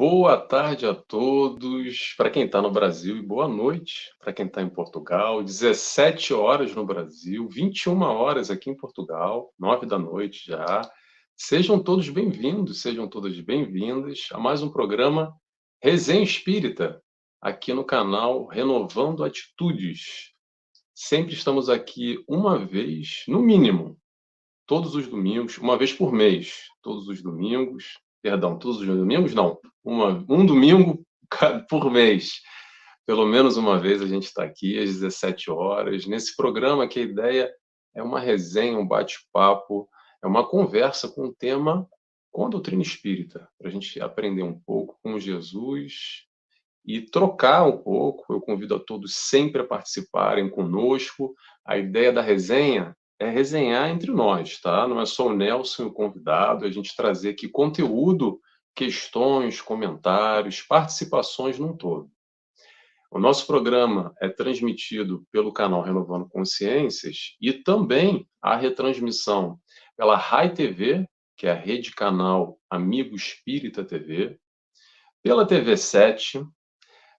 Boa tarde a todos, para quem está no Brasil, e boa noite para quem está em Portugal. 17 horas no Brasil, 21 horas aqui em Portugal, 9 da noite já. Sejam todos bem-vindos, sejam todas bem-vindas a mais um programa Resenha Espírita, aqui no canal Renovando Atitudes. Sempre estamos aqui uma vez, no mínimo, todos os domingos, uma vez por mês, todos os domingos. Perdão, todos os domingos não, um domingo por mês. Pelo menos uma vez a gente está aqui às 17 horas, nesse programa que a ideia é uma resenha, um bate-papo, é uma conversa com o tema com a doutrina espírita, para a gente aprender um pouco com Jesus e trocar um pouco. Eu convido a todos sempre a participarem conosco. A ideia da resenha é resenhar entre nós, tá? Não é só o Nelson e o convidado, é a gente trazer aqui conteúdo, questões, comentários, participações num todo. O nosso programa é transmitido pelo canal Renovando Consciências e também a retransmissão pela Rai TV, que é a rede canal Amigo Espírita TV, pela TV7,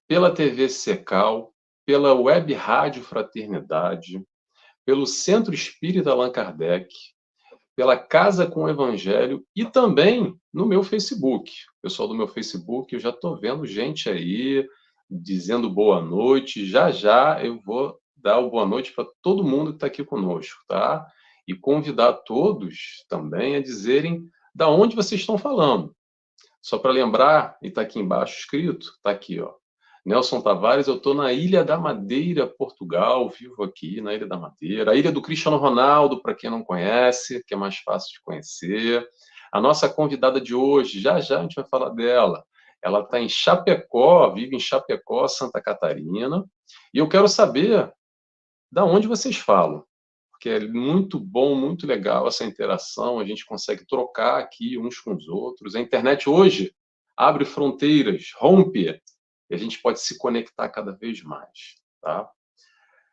pela TV Secal, pela Web Rádio Fraternidade, pelo Centro Espírita Allan Kardec, pela Casa com o Evangelho e também no meu Facebook. Pessoal do meu Facebook, eu já estou vendo gente aí dizendo boa noite. Já já eu vou dar o boa noite para todo mundo que está aqui conosco, tá? E convidar todos também a dizerem da onde vocês estão falando. Só para lembrar, e está aqui embaixo escrito, está aqui, ó. Nelson Tavares, eu estou na Ilha da Madeira, Portugal, vivo aqui na Ilha da Madeira. A Ilha do Cristiano Ronaldo, para quem não conhece, que é mais fácil de conhecer. A nossa convidada de hoje, já já a gente vai falar dela. Ela está em Chapecó, vive em Chapecó, Santa Catarina. E eu quero saber da onde vocês falam, porque é muito bom, muito legal essa interação, a gente consegue trocar aqui uns com os outros. A internet hoje abre fronteiras, rompe, e a gente pode se conectar cada vez mais, tá?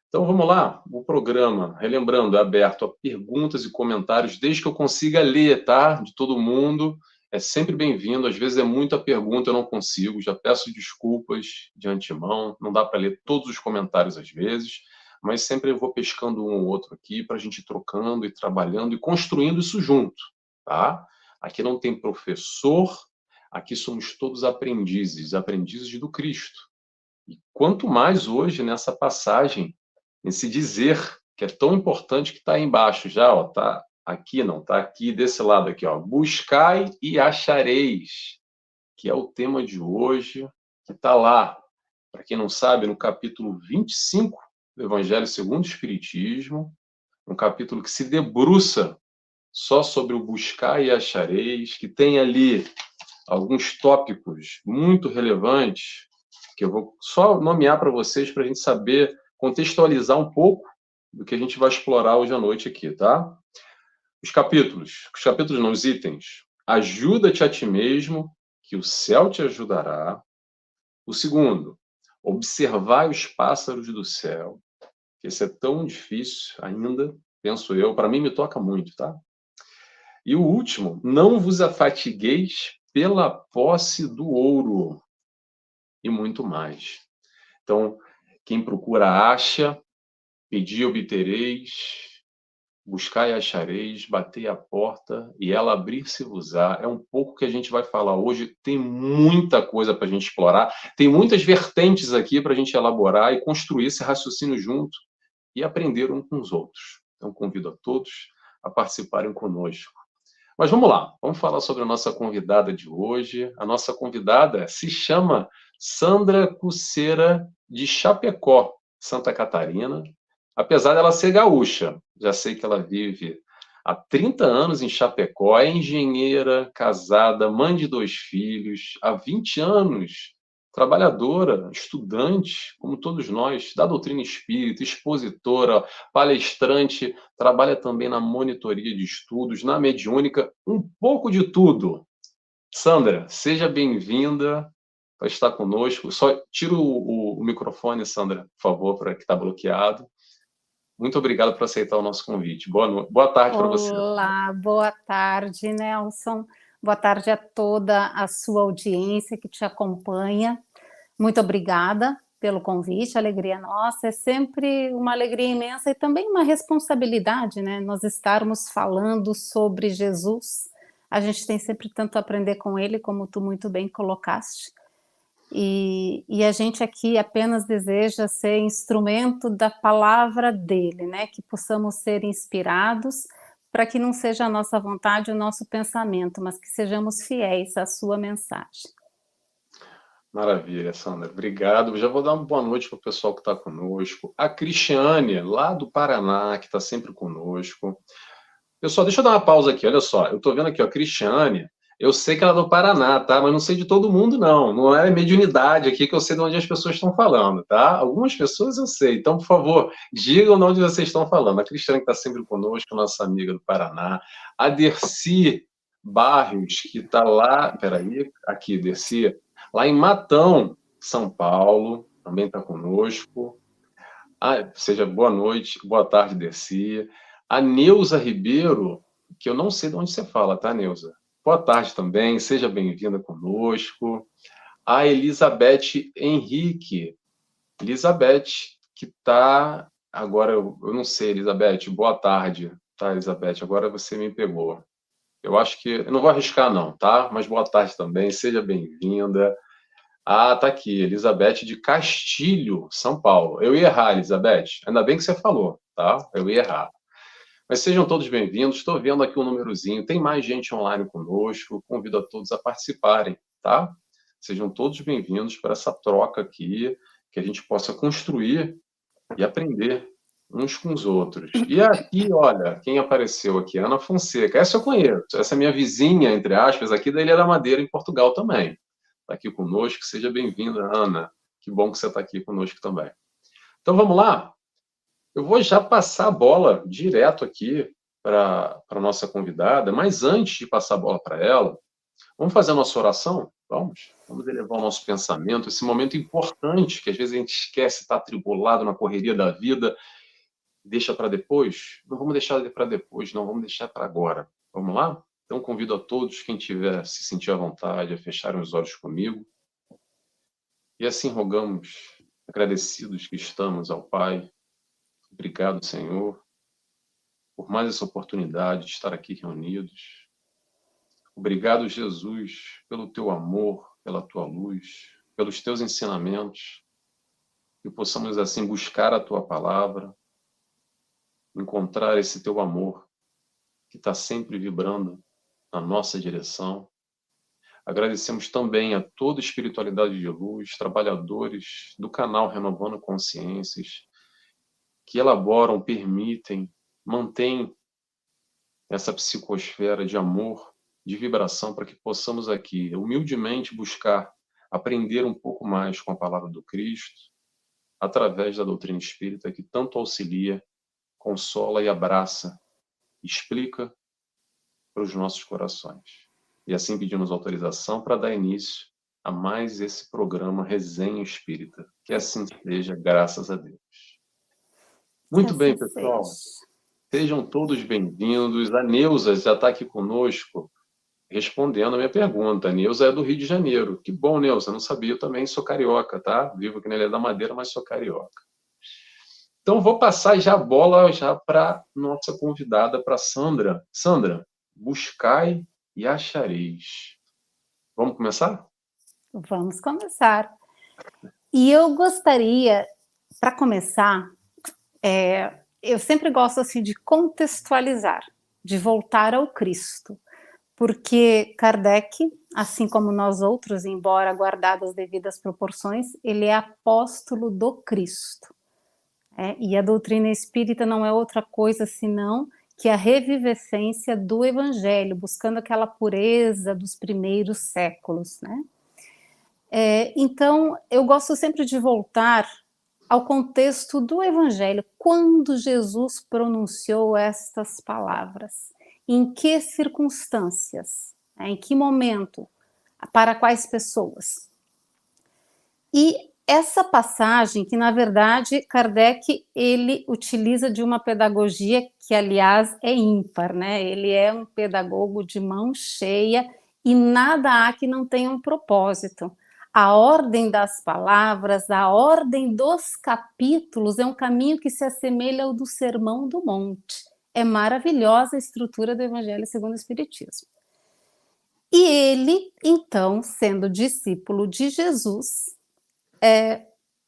Então vamos lá, o programa, relembrando, é aberto a perguntas e comentários, desde que eu consiga ler, tá? De todo mundo, é sempre bem-vindo. Às vezes é muita pergunta, eu não consigo, já peço desculpas de antemão, não dá para ler todos os comentários às vezes, mas sempre eu vou pescando um ou outro aqui para a gente ir trocando e trabalhando e construindo isso junto, tá? Aqui não tem professor, aqui somos todos aprendizes, aprendizes do Cristo. E quanto mais hoje nessa passagem, nesse dizer que é tão importante, que está aí embaixo já, ó, tá aqui não, tá aqui desse lado aqui, ó. Buscai e achareis, que é o tema de hoje, que está lá, para quem não sabe, no capítulo 25 do Evangelho segundo o Espiritismo, um capítulo que se debruça só sobre o buscar e achareis, que tem ali alguns tópicos muito relevantes, que eu vou só nomear para vocês, para a gente saber contextualizar um pouco do que a gente vai explorar hoje à noite aqui, tá? Os capítulos não, os itens. Ajuda-te a ti mesmo, que o céu te ajudará. O segundo, observai os pássaros do céu, que esse é tão difícil ainda, penso eu, para mim me toca muito, tá? E o último, não vos afatigueis pela posse do ouro, e muito mais. Então, quem procura acha, pedir obtereis, buscar e achareis, batei a porta e ela abrir-se-vos-á. É um pouco que a gente vai falar hoje. Tem muita coisa para a gente explorar, tem muitas vertentes aqui para a gente elaborar e construir esse raciocínio junto e aprender uns com os outros. Então, convido a todos a participarem conosco. Mas vamos lá, vamos falar sobre a nossa convidada de hoje. A nossa convidada se chama Sandra Cuceira, de Chapecó, Santa Catarina. Apesar dela ser gaúcha, já sei que ela vive há 30 anos em Chapecó, é engenheira, casada, mãe de 2 filhos, há 20 anos trabalhadora, estudante, como todos nós, da doutrina espírita, expositora, palestrante, trabalha também na monitoria de estudos, na mediúnica, um pouco de tudo. Sandra, seja bem-vinda para estar conosco. Só tira o microfone, Sandra, por favor, para que está bloqueado. Muito obrigado por aceitar o nosso convite. Boa tarde para você. Olá, boa tarde, Nelson. boa tarde a toda a sua audiência que te acompanha. Muito obrigada pelo convite, alegria nossa, é sempre uma alegria imensa e também uma responsabilidade, né, nós estarmos falando sobre Jesus, a gente tem sempre tanto a aprender com ele, como tu muito bem colocaste, e a gente aqui apenas deseja ser instrumento da palavra dele, né, que possamos ser inspirados, para que não seja a nossa vontade, o nosso pensamento, mas que sejamos fiéis à sua mensagem. Maravilha, Sandra. Obrigado. Já vou dar uma boa noite para o pessoal que está conosco. A Cristiane, lá do Paraná, que está sempre conosco. Pessoal, deixa eu dar uma pausa aqui. Olha só, eu estou vendo aqui, ó, a Cristiane. Eu sei que ela é do Paraná, tá? Mas não sei de todo mundo, não. Não é mediunidade aqui que eu sei de onde as pessoas estão falando, tá? Algumas pessoas eu sei. Então, por favor, digam de onde vocês estão falando. A Cristiane que está sempre conosco, nossa amiga do Paraná. A Dercy Barrios, que está lá... Peraí, aqui, Dercy. Lá em Matão, São Paulo, também está conosco. Seja boa noite, boa tarde, Dercy. A Neuza Ribeiro, que eu não sei de onde você fala, tá, Neuza? Boa tarde também, seja bem-vinda conosco. A Elizabeth Henrique. Elizabeth, que está... Agora, eu não sei, Elizabeth, boa tarde, tá, Elizabeth? Agora você me pegou. Eu acho que... Eu não vou arriscar, não, tá? Mas boa tarde também, seja bem-vinda. Tá aqui, Elizabeth de Castilho, São Paulo. Eu ia errar, Elizabeth. Ainda bem que você falou, tá? Eu ia errar. Mas sejam todos bem-vindos. Estou vendo aqui um númerozinho. Tem mais gente online conosco. Convido a todos a participarem, tá? Sejam todos bem-vindos para essa troca aqui, que a gente possa construir e aprender uns com os outros. E aqui, olha, quem apareceu aqui? Ana Fonseca. Essa eu conheço. Essa é minha vizinha, entre aspas, aqui da Ilha da Madeira, em Portugal também. Está aqui conosco. Seja bem-vinda, Ana. Que bom que você está aqui conosco também. Então, vamos lá? Eu vou já passar a bola direto aqui para a nossa convidada, mas antes de passar a bola para ela, vamos fazer a nossa oração? Vamos elevar o nosso pensamento, esse momento importante que às vezes a gente esquece, está atribulado na correria da vida, deixa para depois. Não vamos deixar para depois, não, vamos deixar para agora. Vamos lá? Então convido a todos, quem tiver se sentir à vontade, a fecharem os olhos comigo. E assim rogamos, agradecidos que estamos ao Pai. Obrigado, Senhor, por mais essa oportunidade de estar aqui reunidos. Obrigado, Jesus, pelo teu amor, pela tua luz, pelos teus ensinamentos, que possamos assim buscar a tua palavra, encontrar esse teu amor que está sempre vibrando na nossa direção. Agradecemos também a toda a espiritualidade de luz, trabalhadores do canal Renovando Consciências, que elaboram, permitem, mantêm essa psicosfera de amor, de vibração, para que possamos aqui, humildemente, buscar aprender um pouco mais com a palavra do Cristo, através da doutrina espírita, que tanto auxilia, consola e abraça, explica para os nossos corações. E assim pedimos autorização para dar início a mais esse programa Resenha Espírita. Que assim seja, graças a Deus. Muito bem, pessoal. Sejam todos bem-vindos. A Neuza já está aqui conosco, respondendo a minha pergunta. A Neuza é do Rio de Janeiro. Que bom, Neuza, não sabia, eu também sou carioca, tá? Vivo aqui na Ilha da Madeira, mas sou carioca. Então, vou passar já a bola para nossa convidada, para Sandra. Sandra, buscai e achareis. Vamos começar? Vamos começar. E eu gostaria, para começar, eu sempre gosto assim de contextualizar, de voltar ao Cristo, porque Kardec, assim como nós outros, embora guardadas as devidas proporções, ele é apóstolo do Cristo. E a doutrina espírita não é outra coisa senão que a revivescência do Evangelho, buscando aquela pureza dos primeiros séculos, né? Então, eu gosto sempre de voltar ao contexto do Evangelho, quando Jesus pronunciou estas palavras, em que circunstâncias, em que momento, para quais pessoas. E essa passagem, que na verdade Kardec ele utiliza de uma pedagogia que aliás é ímpar, né? Ele é um pedagogo de mão cheia e nada há que não tenha um propósito. A ordem das palavras, a ordem dos capítulos é um caminho que se assemelha ao do Sermão do Monte. É maravilhosa a estrutura do Evangelho segundo o Espiritismo. E ele, então, sendo discípulo de Jesus,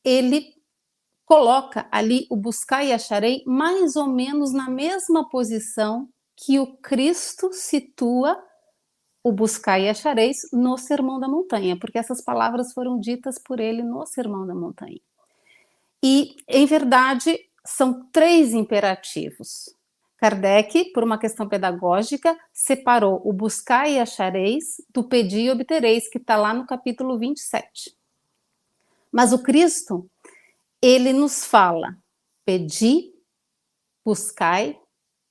ele coloca ali o buscar e acharei mais ou menos na mesma posição que o Cristo situa o buscar e achareis no Sermão da Montanha, porque essas palavras foram ditas por ele no Sermão da Montanha. E, em verdade, são 3 imperativos. Kardec, por uma questão pedagógica, separou o buscar e achareis do pedir e obtereis, que está lá no capítulo 27. Mas o Cristo, ele nos fala, pedi, buscai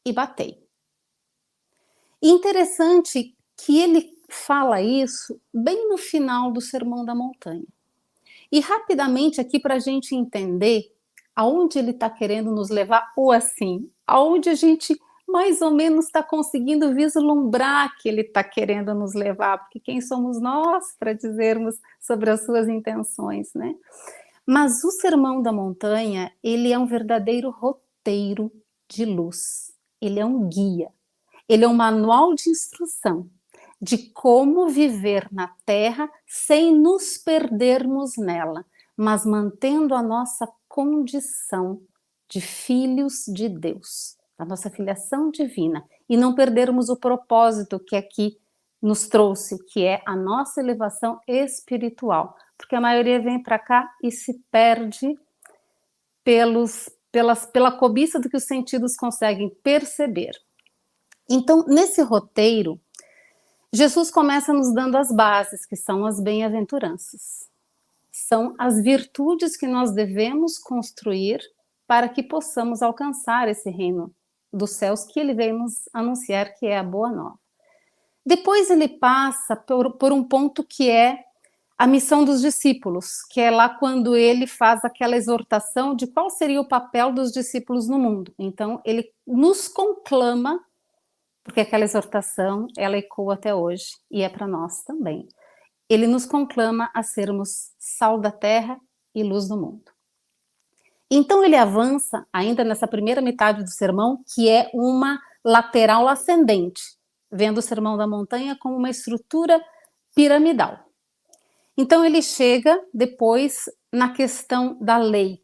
e batei. E interessante que ele fala isso bem no final do Sermão da Montanha. E rapidamente aqui para a gente entender aonde ele está querendo nos levar, ou assim, aonde a gente mais ou menos está conseguindo vislumbrar que ele está querendo nos levar, porque quem somos nós para dizermos sobre as suas intenções, né? Mas o Sermão da Montanha, ele é um verdadeiro roteiro de luz, ele é um guia, ele é um manual de instrução de como viver na Terra sem nos perdermos nela, mas mantendo a nossa condição de filhos de Deus, a nossa filiação divina, e não perdermos o propósito que aqui nos trouxe, que é a nossa elevação espiritual, porque a maioria vem para cá e se perde pela cobiça do que os sentidos conseguem perceber. Então, nesse roteiro, Jesus começa nos dando as bases, que são as bem-aventuranças. São as virtudes que nós devemos construir para que possamos alcançar esse reino dos céus que ele veio nos anunciar, que é a Boa Nova. Depois ele passa por um ponto que é a missão dos discípulos, que é lá quando ele faz aquela exortação de qual seria o papel dos discípulos no mundo. Então, ele nos conclama, porque aquela exortação, ela ecoa até hoje, e é para nós também. Ele nos conclama a sermos sal da terra e luz do mundo. Então ele avança, ainda nessa primeira metade do sermão, que é uma lateral ascendente, vendo o Sermão da Montanha como uma estrutura piramidal. Então ele chega depois na questão da lei,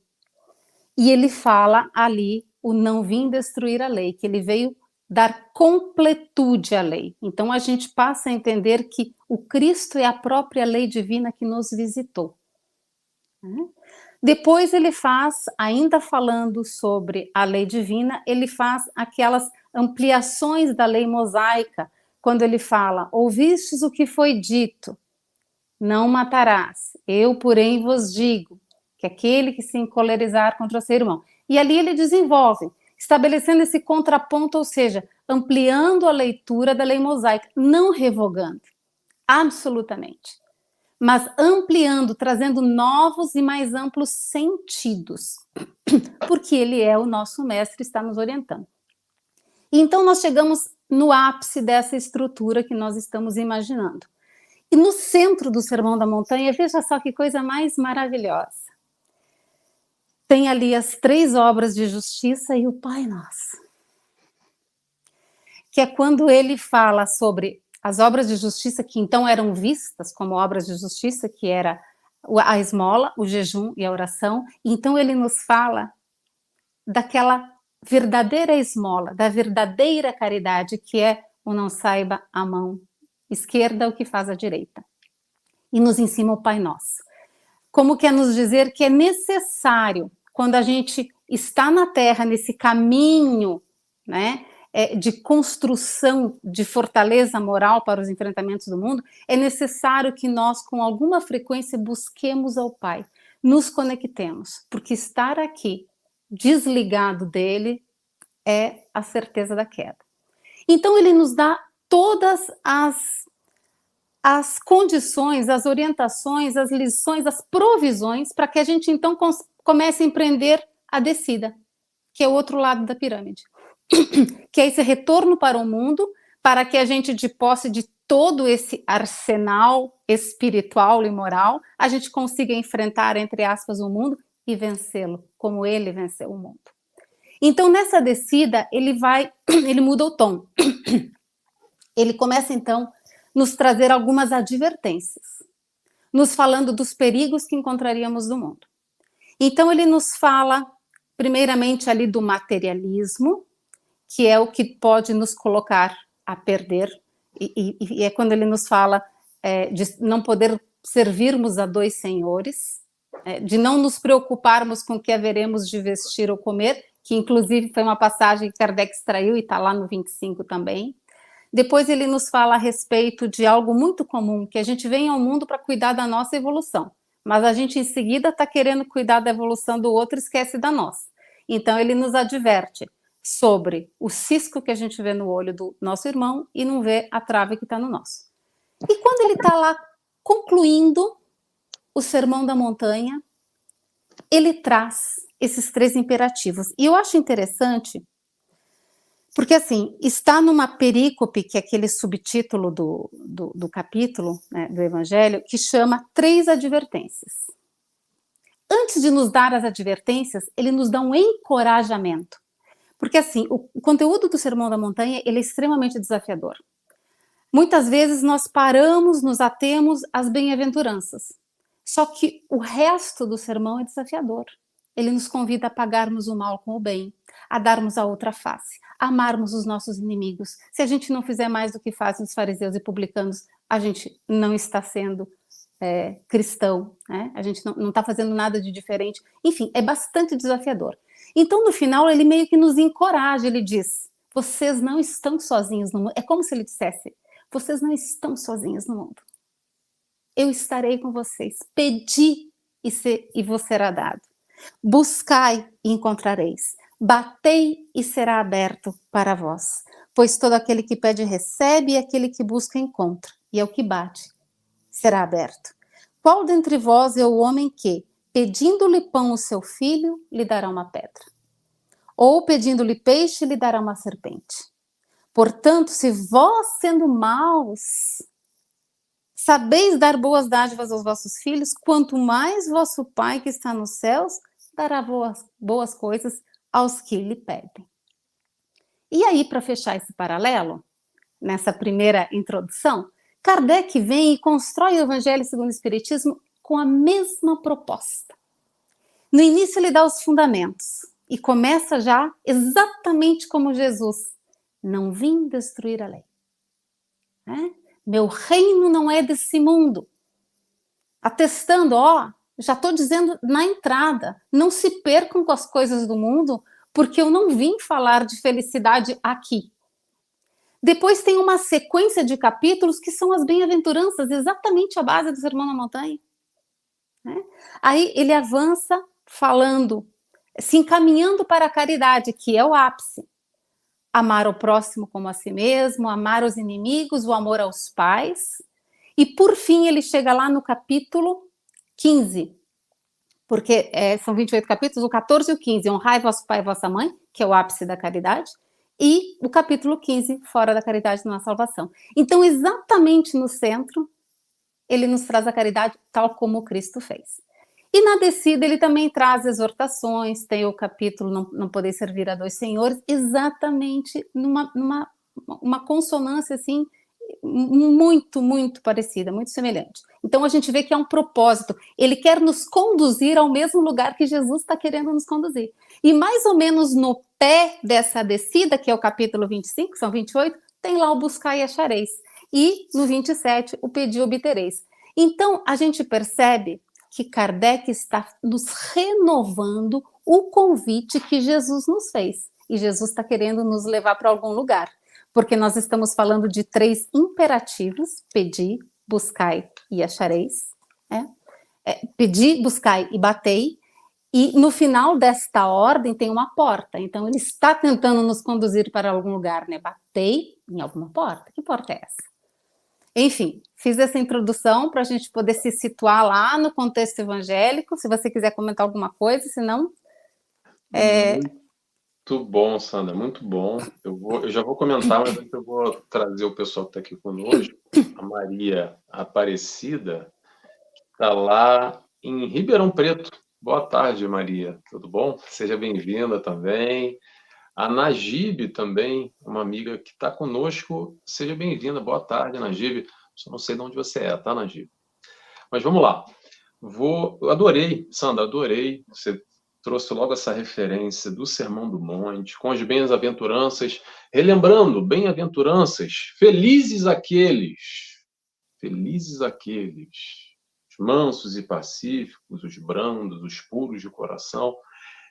e ele fala ali o não vim destruir a lei, que ele veio dar completude à lei. Então a gente passa a entender que o Cristo é a própria lei divina que nos visitou. Depois ele faz, ainda falando sobre a lei divina, ele faz aquelas ampliações da lei mosaica, quando ele fala, ouvistes o que foi dito, não matarás, eu porém vos digo, que aquele que se encolerizar contra o seu irmão. E ali ele desenvolve, estabelecendo esse contraponto, ou seja, ampliando a leitura da lei mosaica, não revogando, absolutamente, mas ampliando, trazendo novos e mais amplos sentidos, porque ele é o nosso mestre, está nos orientando. E então nós chegamos no ápice dessa estrutura que nós estamos imaginando. E no centro do Sermão da Montanha, veja só que coisa mais maravilhosa. Tem ali as 3 obras de justiça e o Pai Nosso. Que é quando ele fala sobre as obras de justiça que então eram vistas como obras de justiça, que era a esmola, o jejum e a oração. Então ele nos fala daquela verdadeira esmola, da verdadeira caridade, que é o não saiba a mão esquerda o que faz a direita. E nos ensina o Pai Nosso. Como quer nos dizer que é necessário, quando a gente está na Terra, nesse caminho, né, de construção de fortaleza moral para os enfrentamentos do mundo, é necessário que nós, com alguma frequência, busquemos ao Pai, nos conectemos, porque estar aqui, desligado dele, é a certeza da queda. Então ele nos dá todas as condições, as orientações, as lições, as provisões para que a gente então comece a empreender a descida, que é o outro lado da pirâmide, que é esse retorno para o mundo, para que a gente, de posse de todo esse arsenal espiritual e moral, a gente consiga enfrentar, entre aspas, o mundo e vencê-lo, como ele venceu o mundo. Então, nessa descida, ele muda o tom. Ele começa, então, nos trazer algumas advertências, nos falando dos perigos que encontraríamos no mundo. Então, ele nos fala, primeiramente, ali do materialismo, que é o que pode nos colocar a perder, e é quando ele nos fala de não poder servirmos a dois senhores, de não nos preocuparmos com o que haveremos de vestir ou comer, que inclusive foi uma passagem que Kardec extraiu e está lá no 25 também. Depois ele nos fala a respeito de algo muito comum, que a gente vem ao mundo para cuidar da nossa evolução, mas a gente em seguida está querendo cuidar da evolução do outro e esquece da nossa. Então ele nos adverte sobre o cisco que a gente vê no olho do nosso irmão e não vê a trave que está no nosso. E quando ele está lá concluindo o Sermão da Montanha, ele traz esses 3 imperativos. E eu acho interessante, porque assim, está numa perícope, que é aquele subtítulo do capítulo, né, do Evangelho, que chama 3 advertências. Antes de nos dar as advertências, ele nos dá um encorajamento. Porque assim, o conteúdo do Sermão da Montanha, ele é extremamente desafiador. Muitas vezes nós paramos, nos atemos às bem-aventuranças. Só que o resto do sermão é desafiador. Ele nos convida a pagarmos o mal com o bem, a darmos a outra face, a amarmos os nossos inimigos. Se a gente não fizer mais do que fazem os fariseus e publicanos, a gente não está sendo cristão, né? A gente não está fazendo nada de diferente. Enfim, é bastante desafiador. Então, no final, ele meio que nos encoraja, ele diz, vocês não estão sozinhos no mundo. É como se ele dissesse, vocês não estão sozinhos no mundo. Eu estarei com vocês. Pedi e vos será dado. Buscai e encontrareis. Batei e será aberto para vós. Pois todo aquele que pede recebe e aquele que busca encontra. E ao que bate será aberto. Qual dentre vós é o homem que, pedindo-lhe pão o seu filho, lhe dará uma pedra? Ou pedindo-lhe peixe, lhe dará uma serpente? Portanto, se vós, sendo maus, sabeis dar boas dádivas aos vossos filhos, quanto mais vosso Pai que está nos céus dará boas coisas aos que lhe pedem. E aí, para fechar esse paralelo, nessa primeira introdução, Kardec vem e constrói o Evangelho segundo o Espiritismo com a mesma proposta. No início ele dá os fundamentos e começa já exatamente como Jesus. Não vim destruir a lei. Meu reino não é desse mundo. Atestando, já estou dizendo na entrada, não se percam com as coisas do mundo, porque eu não vim falar de felicidade aqui. Depois tem uma sequência de capítulos que são as bem-aventuranças, exatamente a base do Sermão da Montanha. Aí ele avança falando, se encaminhando para a caridade, que é o ápice. Amar o próximo como a si mesmo, amar os inimigos, o amor aos pais. E por fim ele chega lá no capítulo 15, porque são 28 capítulos, o 14 e o 15, honrai vosso pai e vossa mãe, que é o ápice da caridade, e o capítulo 15, fora da caridade não há salvação. Então, exatamente no centro, ele nos traz a caridade tal como Cristo fez. E na descida ele também traz exortações, tem o capítulo não poder servir a dois senhores, exatamente numa consonância assim, muito, muito parecida, muito semelhante. Então a gente vê que é um propósito, ele quer nos conduzir ao mesmo lugar que Jesus está querendo nos conduzir. E mais ou menos no pé dessa descida, que é o capítulo 25, são 28, tem lá o buscar e achareis. E no 27, o pedir obtereis. Então a gente percebe que Kardec está nos renovando o convite que Jesus nos fez. E Jesus está querendo nos levar para algum lugar. Porque nós estamos falando de 3 imperativos, pedi, buscai e achareis. Pedi, buscai e batei. E no final desta ordem tem uma porta. Então ele está tentando nos conduzir para algum lugar, né? Batei em alguma porta. Que porta é essa? Enfim, fiz essa introdução para a gente poder se situar lá no contexto evangélico. Se você quiser comentar alguma coisa, senão... Muito bom, Sandra, muito bom. Eu já vou comentar, mas antes eu vou trazer o pessoal que está aqui conosco. A Maria Aparecida está lá em Ribeirão Preto. Boa tarde, Maria. Tudo bom? Seja bem-vinda também. A Najib também, uma amiga que está conosco. Seja bem-vinda. Boa tarde, Najib. Só não sei de onde você é, tá, Najib? Mas vamos lá. Eu adorei, Sandra, adorei. Você trouxe logo essa referência do Sermão do Monte, com as bem-aventuranças, relembrando, bem-aventuranças, felizes aqueles, os mansos e pacíficos, os brandos, os puros de coração.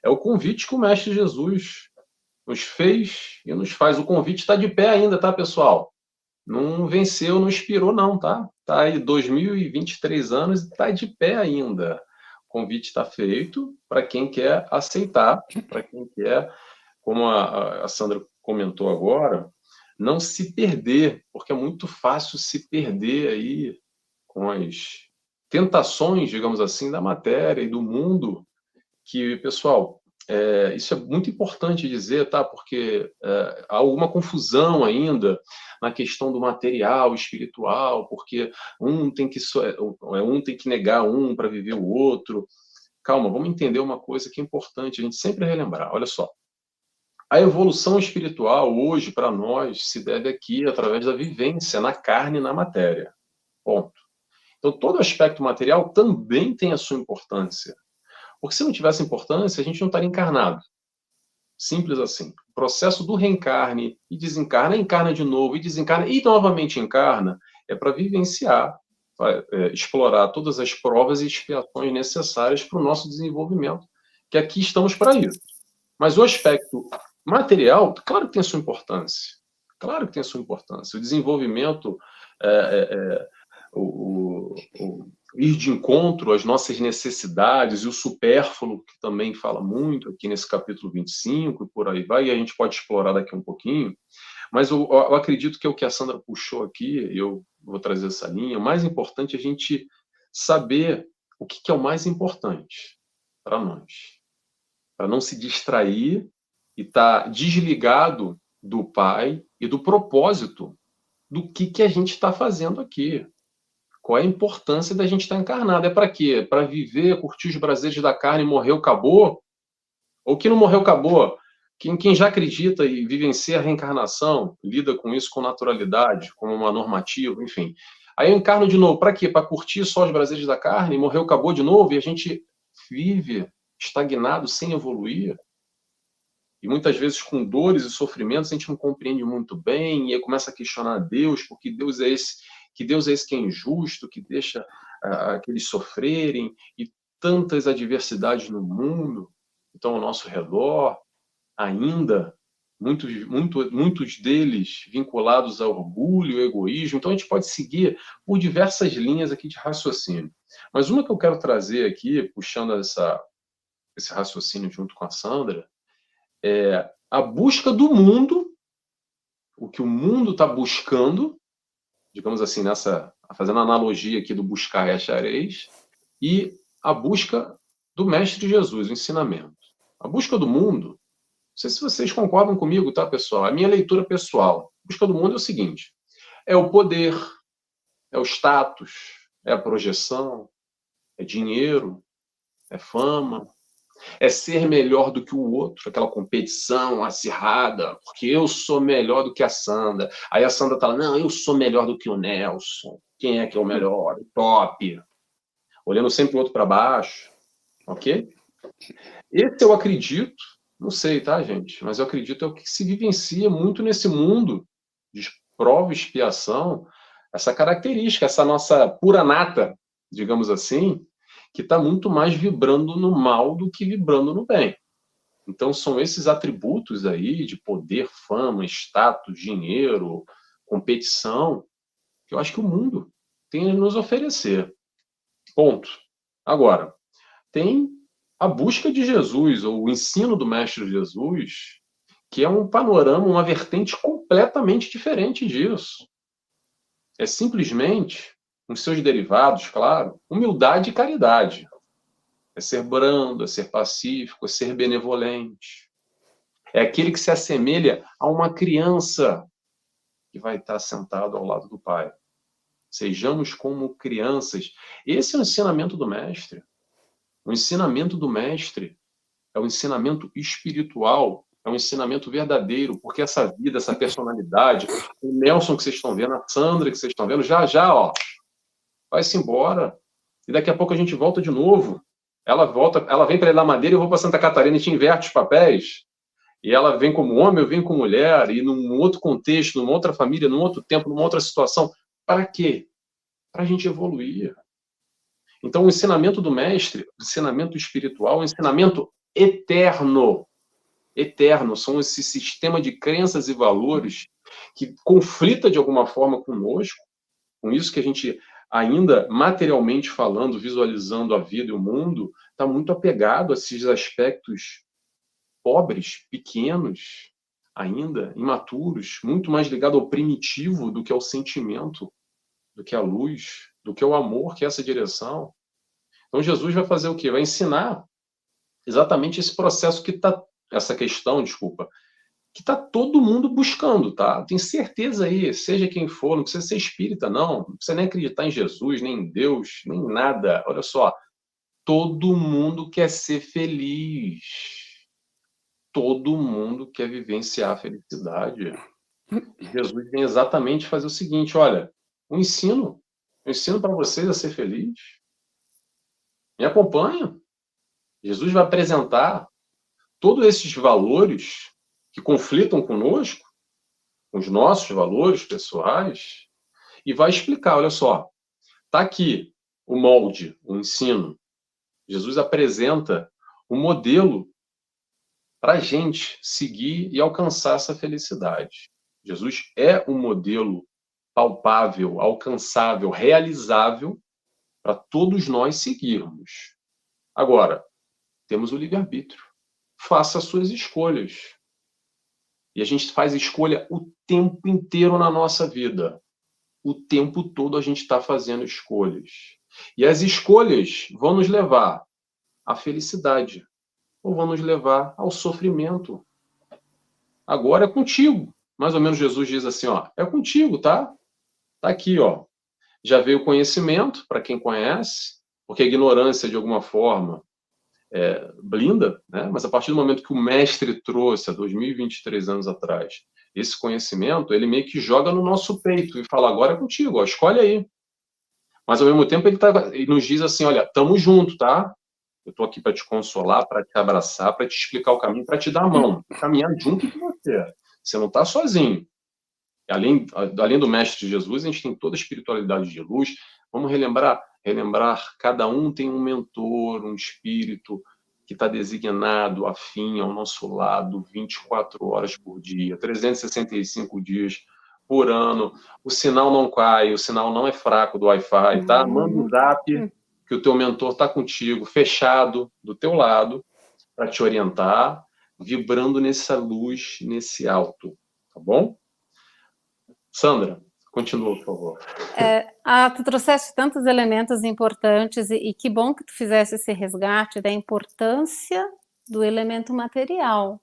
É o convite que o Mestre Jesus nos fez e nos faz. O convite está de pé ainda, tá, pessoal? Não venceu, não expirou, não, tá? Tá aí 2023 anos e está de pé ainda. O convite está feito para quem quer aceitar, para quem quer, como a Sandra comentou agora, não se perder, porque é muito fácil se perder aí com as tentações, digamos assim, da matéria e do mundo, que, pessoal, isso é muito importante dizer, tá? Porque há alguma confusão ainda na questão do material espiritual, porque um tem que negar um para viver o outro. Calma, vamos entender uma coisa que é importante a gente sempre relembrar. Olha só, a evolução espiritual hoje para nós se deve aqui através da vivência na carne e na matéria. Ponto. Então todo aspecto material também tem a sua importância. Porque se não tivesse importância, a gente não estaria encarnado. Simples assim. O processo do reencarne e desencarna, encarna de novo e desencarna e novamente encarna, é para vivenciar, para explorar todas as provas e expiações necessárias para o nosso desenvolvimento, que aqui estamos para isso. Mas o aspecto material, claro que tem a sua importância. Claro que tem a sua importância. O desenvolvimento, o ir de encontro às nossas necessidades e o supérfluo, que também fala muito aqui nesse capítulo 25, e por aí vai, e a gente pode explorar daqui um pouquinho, mas eu acredito que é o que a Sandra puxou aqui, e eu vou trazer essa linha, o mais importante é a gente saber o que é o mais importante para nós, para não se distrair e estar desligado do Pai e do propósito do que a gente está fazendo aqui. Qual é a importância da gente estar encarnado? É para quê? Para viver, curtir os prazeres da carne, morreu, acabou? Ou que não morreu, acabou? Quem já acredita e vivencia a reencarnação, lida com isso com naturalidade, como uma normativa, enfim. Aí eu encarno de novo, para quê? Para curtir só os prazeres da carne, morreu, acabou de novo, e a gente vive estagnado, sem evoluir. E muitas vezes com dores e sofrimentos a gente não compreende muito bem, e aí começa a questionar Deus, porque Deus é esse que é injusto, que deixa aqueles sofrerem, e tantas adversidades no mundo, então ao nosso redor, ainda, muitos deles vinculados ao orgulho, ao egoísmo. Então a gente pode seguir por diversas linhas aqui de raciocínio. Mas uma que eu quero trazer aqui, puxando esse raciocínio junto com a Sandra, é a busca do mundo, o que o mundo está buscando, digamos assim, fazendo a analogia aqui do buscar e achareis, e a busca do Mestre Jesus, o ensinamento. A busca do mundo, não sei se vocês concordam comigo, tá, pessoal? A minha leitura pessoal. A busca do mundo é o seguinte: é o poder, é o status, é a projeção, é dinheiro, é fama, é ser melhor do que o outro, aquela competição acirrada, porque eu sou melhor do que a Sandra. Aí a Sandra tá lá, não, eu sou melhor do que o Nelson. Quem é que é o melhor? O top. Olhando sempre o outro para baixo, ok? Esse eu acredito, não sei, tá, gente? Mas eu acredito é o que se vivencia muito nesse mundo de prova e expiação, essa característica, essa nossa pura nata, digamos assim, que está muito mais vibrando no mal do que vibrando no bem. Então, são esses atributos aí de poder, fama, status, dinheiro, competição, que eu acho que o mundo tem a nos oferecer. Ponto. Agora, tem a busca de Jesus, ou o ensino do Mestre Jesus, que é um panorama, uma vertente completamente diferente disso. É simplesmente, com seus derivados, claro, humildade e caridade. É ser brando, é ser pacífico, é ser benevolente. É aquele que se assemelha a uma criança que vai estar sentado ao lado do Pai. Sejamos como crianças. Esse é o ensinamento do Mestre. O ensinamento do Mestre é um ensinamento espiritual, é um ensinamento verdadeiro, porque essa vida, essa personalidade, o Nelson que vocês estão vendo, a Sandra que vocês estão vendo, já já, ó, vai-se embora. E daqui a pouco a gente volta de novo. Ela volta, ela vem para Ilha Madeira e eu vou para Santa Catarina e te inverte os papéis. E ela vem como homem, eu venho como mulher, e num outro contexto, numa outra família, num outro tempo, numa outra situação. Para quê? Para a gente evoluir. Então, o ensinamento do Mestre, o ensinamento espiritual, o ensinamento eterno. Eterno. São esse sistema de crenças e valores que conflita de alguma forma conosco, com isso que a gente ainda materialmente falando, visualizando a vida e o mundo, está muito apegado a esses aspectos pobres, pequenos, ainda, imaturos, muito mais ligado ao primitivo do que ao sentimento, do que à luz, do que ao amor, que é essa direção. Então Jesus vai fazer o quê? Vai ensinar exatamente esse processo que está, essa questão, desculpa, que está todo mundo buscando, tá? Tem certeza aí, seja quem for, não precisa ser espírita, não precisa nem acreditar em Jesus, nem em Deus, nem em nada. Olha só, todo mundo quer ser feliz. Todo mundo quer vivenciar a felicidade. E Jesus vem exatamente fazer o seguinte, olha, eu ensino para vocês a ser feliz. Me acompanha. Jesus vai apresentar todos esses valores que conflitam conosco, com os nossos valores pessoais, e vai explicar, olha só, está aqui o molde, o ensino. Jesus apresenta o modelo para a gente seguir e alcançar essa felicidade. Jesus é um modelo palpável, alcançável, realizável para todos nós seguirmos. Agora, temos o livre-arbítrio. Faça as suas escolhas. E a gente faz escolha o tempo inteiro na nossa vida. O tempo todo a gente está fazendo escolhas. E as escolhas vão nos levar à felicidade ou vão nos levar ao sofrimento. Agora é contigo. Mais ou menos Jesus diz assim, ó, é contigo, tá? Tá aqui, ó. Já veio o conhecimento, para quem conhece, porque a ignorância, de alguma forma, blinda, né? Mas a partir do momento que o mestre trouxe, há 2023 anos atrás, esse conhecimento, ele meio que joga no nosso peito e fala, agora é contigo, ó, escolhe aí. Mas, ao mesmo tempo, ele nos diz assim, olha, tamo junto, tá? Eu estou aqui para te consolar, para te abraçar, para te explicar o caminho, para te dar a mão, caminhar junto com você. Você não está sozinho. Além do Mestre Jesus, a gente tem toda a espiritualidade de luz. Vamos relembrar, cada um tem um mentor, um espírito que está designado, afim, ao nosso lado, 24 horas por dia, 365 dias por ano. O sinal não cai, o sinal não é fraco do Wi-Fi, tá? Manda um zap que o teu mentor está contigo, fechado, do teu lado, para te orientar, vibrando nessa luz, nesse alto, tá bom? Sandra, continua, por favor. Tu trouxeste tantos elementos importantes e que bom que tu fizesse esse resgate da importância do elemento material.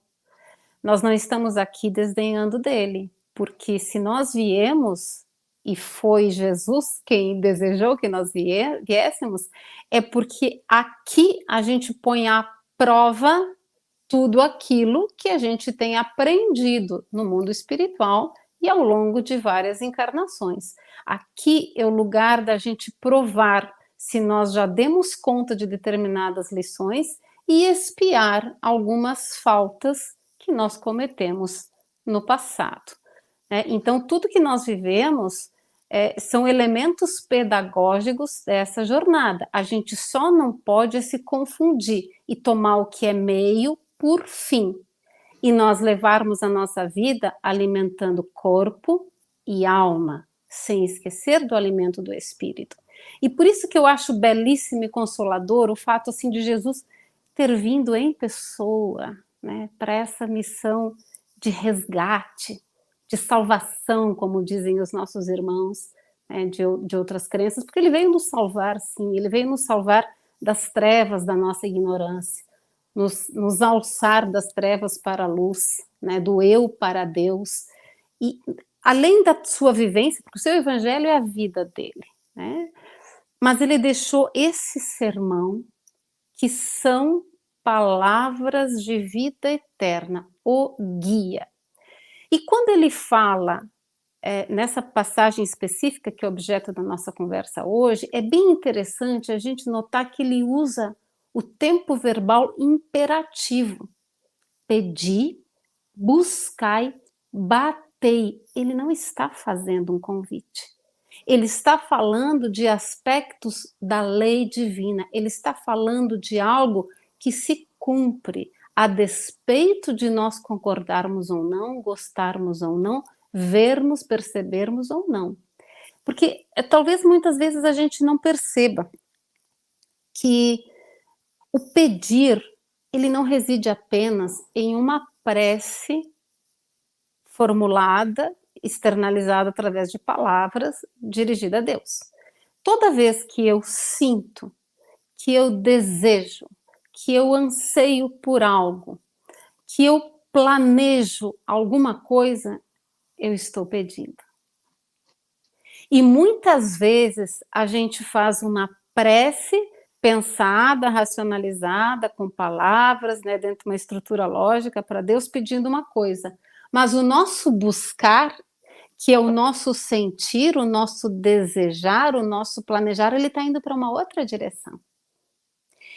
Nós não estamos aqui desdenhando dele, porque se nós viemos, e foi Jesus quem desejou que nós viéssemos, é porque aqui a gente põe à prova tudo aquilo que a gente tem aprendido no mundo espiritual e ao longo de várias encarnações. Aqui é o lugar da gente provar se nós já demos conta de determinadas lições e expiar algumas faltas que nós cometemos no passado. Então, tudo que nós vivemos são elementos pedagógicos dessa jornada. A gente só não pode se confundir e tomar o que é meio por fim. E nós levarmos a nossa vida alimentando corpo e alma, sem esquecer do alimento do espírito. E por isso que eu acho belíssimo e consolador o fato assim de Jesus ter vindo em pessoa, né, para essa missão de resgate, de salvação, como dizem os nossos irmãos, né, de outras crenças, porque ele veio nos salvar, sim, ele veio nos salvar das trevas da nossa ignorância. nos alçar das trevas para a luz, né, do eu para Deus. E além da sua vivência, porque o seu evangelho é a vida dele, né? Mas ele deixou esse sermão, que são palavras de vida eterna, o guia. E quando ele fala nessa passagem específica, que é objeto da nossa conversa hoje, é bem interessante a gente notar que ele usa o tempo verbal imperativo. Pedi, buscai, batei. Ele não está fazendo um convite. Ele está falando de aspectos da lei divina. Ele está falando de algo que se cumpre, a despeito de nós concordarmos ou não, gostarmos ou não, vermos, percebermos ou não. Porque talvez muitas vezes a gente não perceba que o pedir, ele não reside apenas em uma prece formulada, externalizada através de palavras, dirigida a Deus. Toda vez que eu sinto, que eu desejo, que eu anseio por algo, que eu planejo alguma coisa, eu estou pedindo. E muitas vezes a gente faz uma prece pensada, racionalizada, com palavras, né, dentro de uma estrutura lógica para Deus pedindo uma coisa. Mas o nosso buscar, que é o nosso sentir, o nosso desejar, o nosso planejar, ele está indo para uma outra direção.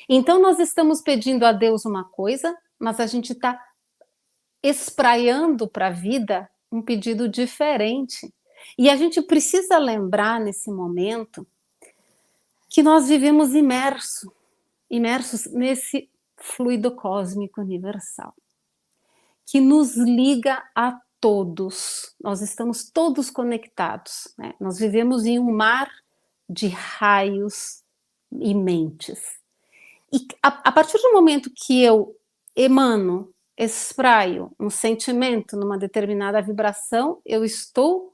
Então nós estamos pedindo a Deus uma coisa, mas a gente está espraiando para a vida um pedido diferente. E a gente precisa lembrar nesse momento que nós vivemos imersos nesse fluido cósmico universal, que nos liga a todos. Nós estamos todos conectados, né? Nós vivemos em um mar de raios e mentes. E a partir do momento que eu emano, espraio um sentimento numa determinada vibração, eu estou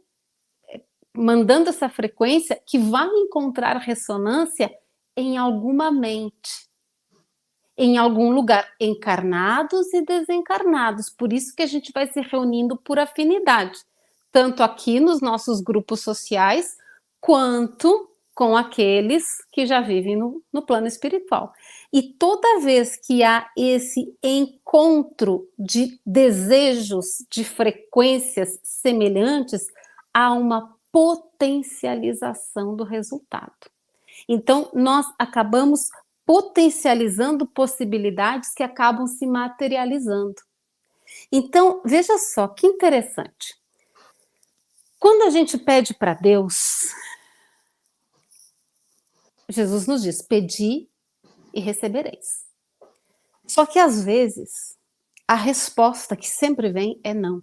mandando essa frequência que vai encontrar ressonância em alguma mente, em algum lugar, encarnados e desencarnados. Por isso que a gente vai se reunindo por afinidade, tanto aqui nos nossos grupos sociais, quanto com aqueles que já vivem no plano espiritual. E toda vez que há esse encontro de desejos, de frequências semelhantes, há uma potencialização do resultado. Então, nós acabamos potencializando possibilidades que acabam se materializando. Então, veja só que interessante. Quando a gente pede para Deus, Jesus nos diz: pedi e recebereis. Só que às vezes a resposta que sempre vem é não.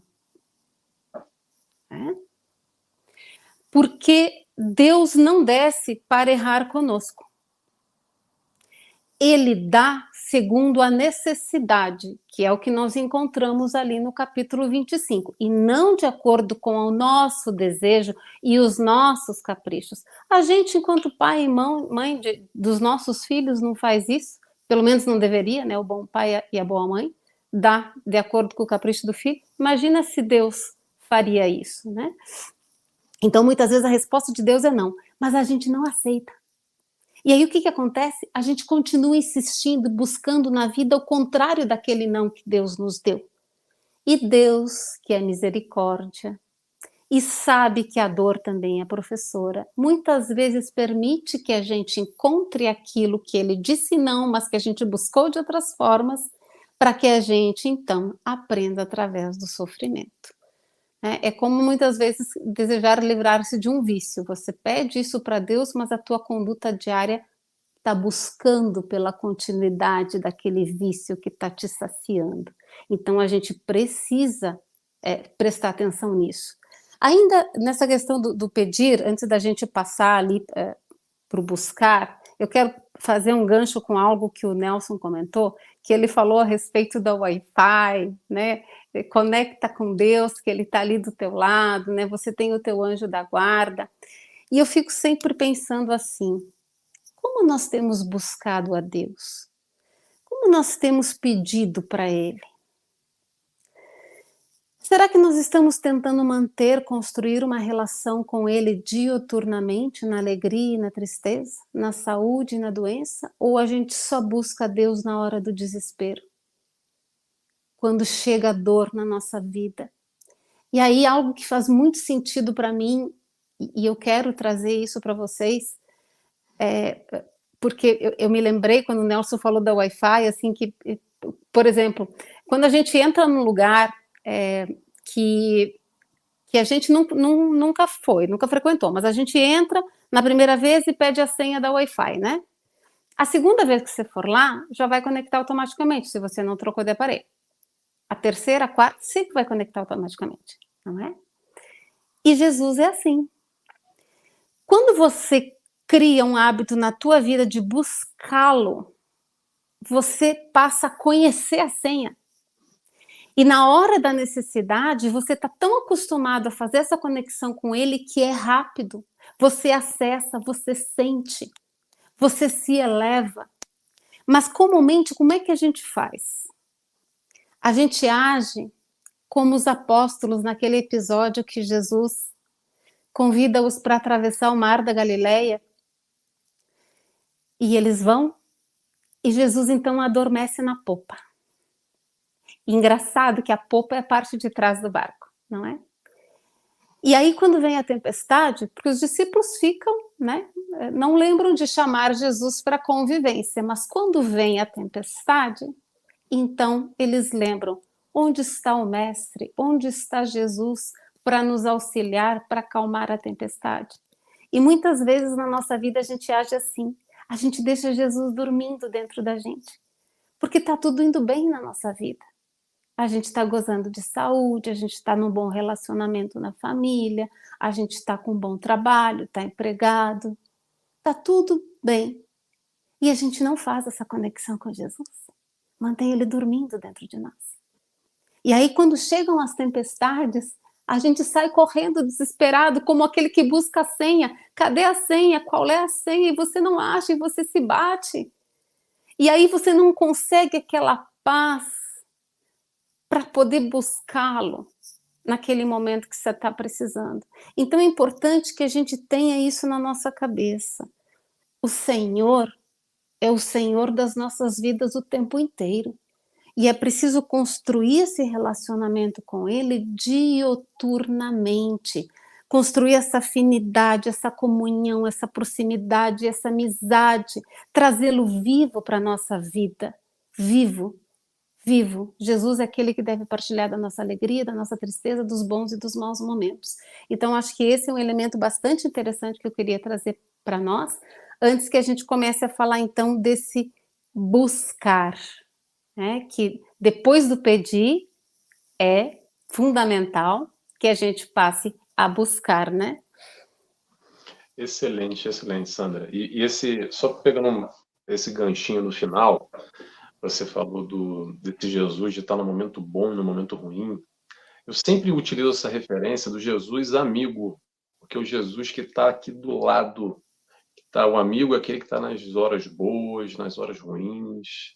Porque Deus não desce para errar conosco. Ele dá segundo a necessidade, que é o que nós encontramos ali no capítulo 25, e não de acordo com o nosso desejo e os nossos caprichos. A gente, enquanto pai e mãe dos nossos filhos, não faz isso, pelo menos não deveria, né? O bom pai e a boa mãe dá de acordo com o capricho do filho. Imagina se Deus faria isso, né? Então, muitas vezes a resposta de Deus é não, mas a gente não aceita. E aí o que acontece? A gente continua insistindo, buscando na vida o contrário daquele não que Deus nos deu. E Deus, que é misericórdia, e sabe que a dor também é professora, muitas vezes permite que a gente encontre aquilo que ele disse não, mas que a gente buscou de outras formas, para que a gente, então, aprenda através do sofrimento. É como muitas vezes desejar livrar-se de um vício. Você pede isso para Deus, mas a tua conduta diária está buscando pela continuidade daquele vício que está te saciando. Então a gente precisa prestar atenção nisso. Ainda nessa questão do pedir, antes da gente passar ali para o buscar, eu quero fazer um gancho com algo que o Nelson comentou, que ele falou a respeito da Wi-Fi, né? Conecta com Deus, que ele está ali do teu lado, né? Você tem o teu anjo da guarda. E eu fico sempre pensando assim: como nós temos buscado a Deus? Como nós temos pedido para Ele? Será que nós estamos tentando manter, construir uma relação com Ele diuturnamente, na alegria e na tristeza, na saúde e na doença? Ou a gente só busca Deus na hora do desespero? Quando chega a dor na nossa vida? E aí algo que faz muito sentido para mim, e eu quero trazer isso para vocês, porque eu me lembrei quando o Nelson falou da Wi-Fi, assim, que, por exemplo, quando a gente entra num lugar que a gente nunca frequentou, mas a gente entra na primeira vez e pede a senha da Wi-Fi, né? A segunda vez que você for lá, já vai conectar automaticamente, se você não trocou de aparelho. A terceira, a quarta, sempre vai conectar automaticamente, não é? E Jesus é assim. Quando você cria um hábito na tua vida de buscá-lo, você passa a conhecer a senha. E na hora da necessidade, você está tão acostumado a fazer essa conexão com ele que é rápido. Você acessa, você sente, você se eleva. Mas comumente, como é que a gente faz? A gente age como os apóstolos naquele episódio que Jesus convida-os para atravessar o mar da Galileia. E eles vão, e Jesus então adormece na popa. Engraçado que a popa é a parte de trás do barco, não é? E aí quando vem a tempestade, porque os discípulos ficam, né, não lembram de chamar Jesus para convivência, mas quando vem a tempestade, então eles lembram, onde está o mestre? Onde está Jesus para nos auxiliar, para acalmar a tempestade? E muitas vezes na nossa vida a gente age assim, a gente deixa Jesus dormindo dentro da gente, porque está tudo indo bem na nossa vida. A gente está gozando de saúde, a gente está num bom relacionamento na família, a gente está com um bom trabalho, está empregado, está tudo bem. E a gente não faz essa conexão com Jesus, mantém ele dormindo dentro de nós. E aí quando chegam as tempestades, a gente sai correndo desesperado, como aquele que busca a senha. Cadê a senha? Qual é a senha? E você não acha, e você se bate. E aí você não consegue aquela paz para poder buscá-lo naquele momento que você está precisando. Então é importante que a gente tenha isso na nossa cabeça. O Senhor é o Senhor das nossas vidas o tempo inteiro. E é preciso construir esse relacionamento com Ele diuturnamente. Construir essa afinidade, essa comunhão, essa proximidade, essa amizade. Trazê-lo vivo para a nossa vida. Vivo. Vivo. Jesus é aquele que deve partilhar da nossa alegria, da nossa tristeza, dos bons e dos maus momentos. Então, acho que esse é um elemento bastante interessante que eu queria trazer para nós, antes que a gente comece a falar, então, desse buscar, né? Que depois do pedir, é fundamental que a gente passe a buscar, né? Excelente, excelente, Sandra. E esse, só pegando esse ganchinho no final, você falou desse Jesus de estar no momento bom, no momento ruim. Eu sempre utilizo essa referência do Jesus amigo, porque o Jesus que está aqui do lado, tá, o amigo é aquele que está nas horas boas, nas horas ruins.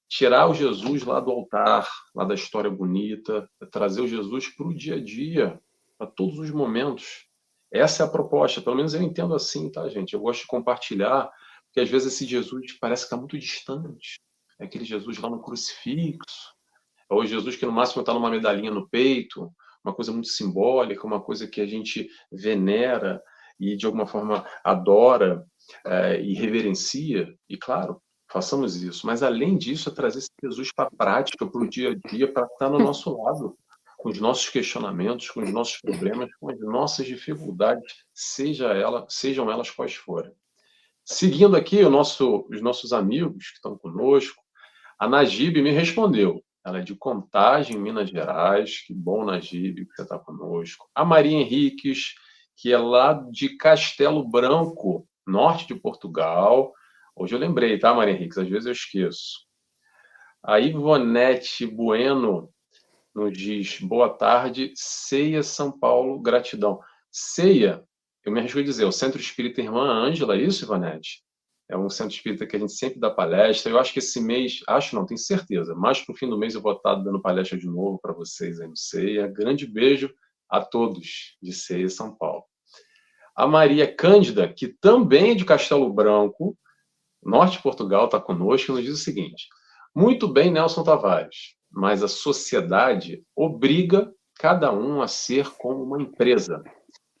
Tirar o Jesus lá do altar, lá da história bonita, trazer o Jesus para o dia a dia, para todos os momentos. Essa é a proposta, pelo menos eu entendo assim, tá, gente? Eu gosto de compartilhar, porque às vezes esse Jesus parece que está muito distante. É aquele Jesus lá no crucifixo, ou Jesus que no máximo está numa medalhinha no peito, uma coisa muito simbólica, uma coisa que a gente venera e de alguma forma adora e reverencia. E claro, façamos isso. Mas além disso, é trazer esse Jesus para a prática, para o dia a dia, para estar no nosso lado, com os nossos questionamentos, com os nossos problemas, com as nossas dificuldades, sejam elas quais forem. Seguindo aqui os nossos amigos que estão conosco, a Najib me respondeu. Ela é de Contagem, Minas Gerais. Que bom, Najib, que você está conosco. A Maria Henriques, que é lá de Castelo Branco, norte de Portugal. Hoje eu lembrei, tá, Maria Henriques? Às vezes eu esqueço. A Ivonete Bueno nos diz, boa tarde, Ceia São Paulo, gratidão. Ceia, eu me arrisco a dizer, o Centro Espírita Irmã Ângela, é isso, Ivonete? É um centro espírita que a gente sempre dá palestra. Eu acho que esse mês, acho não, tenho certeza, mais para o fim do mês eu vou estar dando palestra de novo para vocês aí no CEIA. Grande beijo a todos de CEIA São Paulo. A Maria Cândida, que também é de Castelo Branco, norte de Portugal, está conosco, nos diz o seguinte: muito bem, Nelson Tavares, mas a sociedade obriga cada um a ser como uma empresa.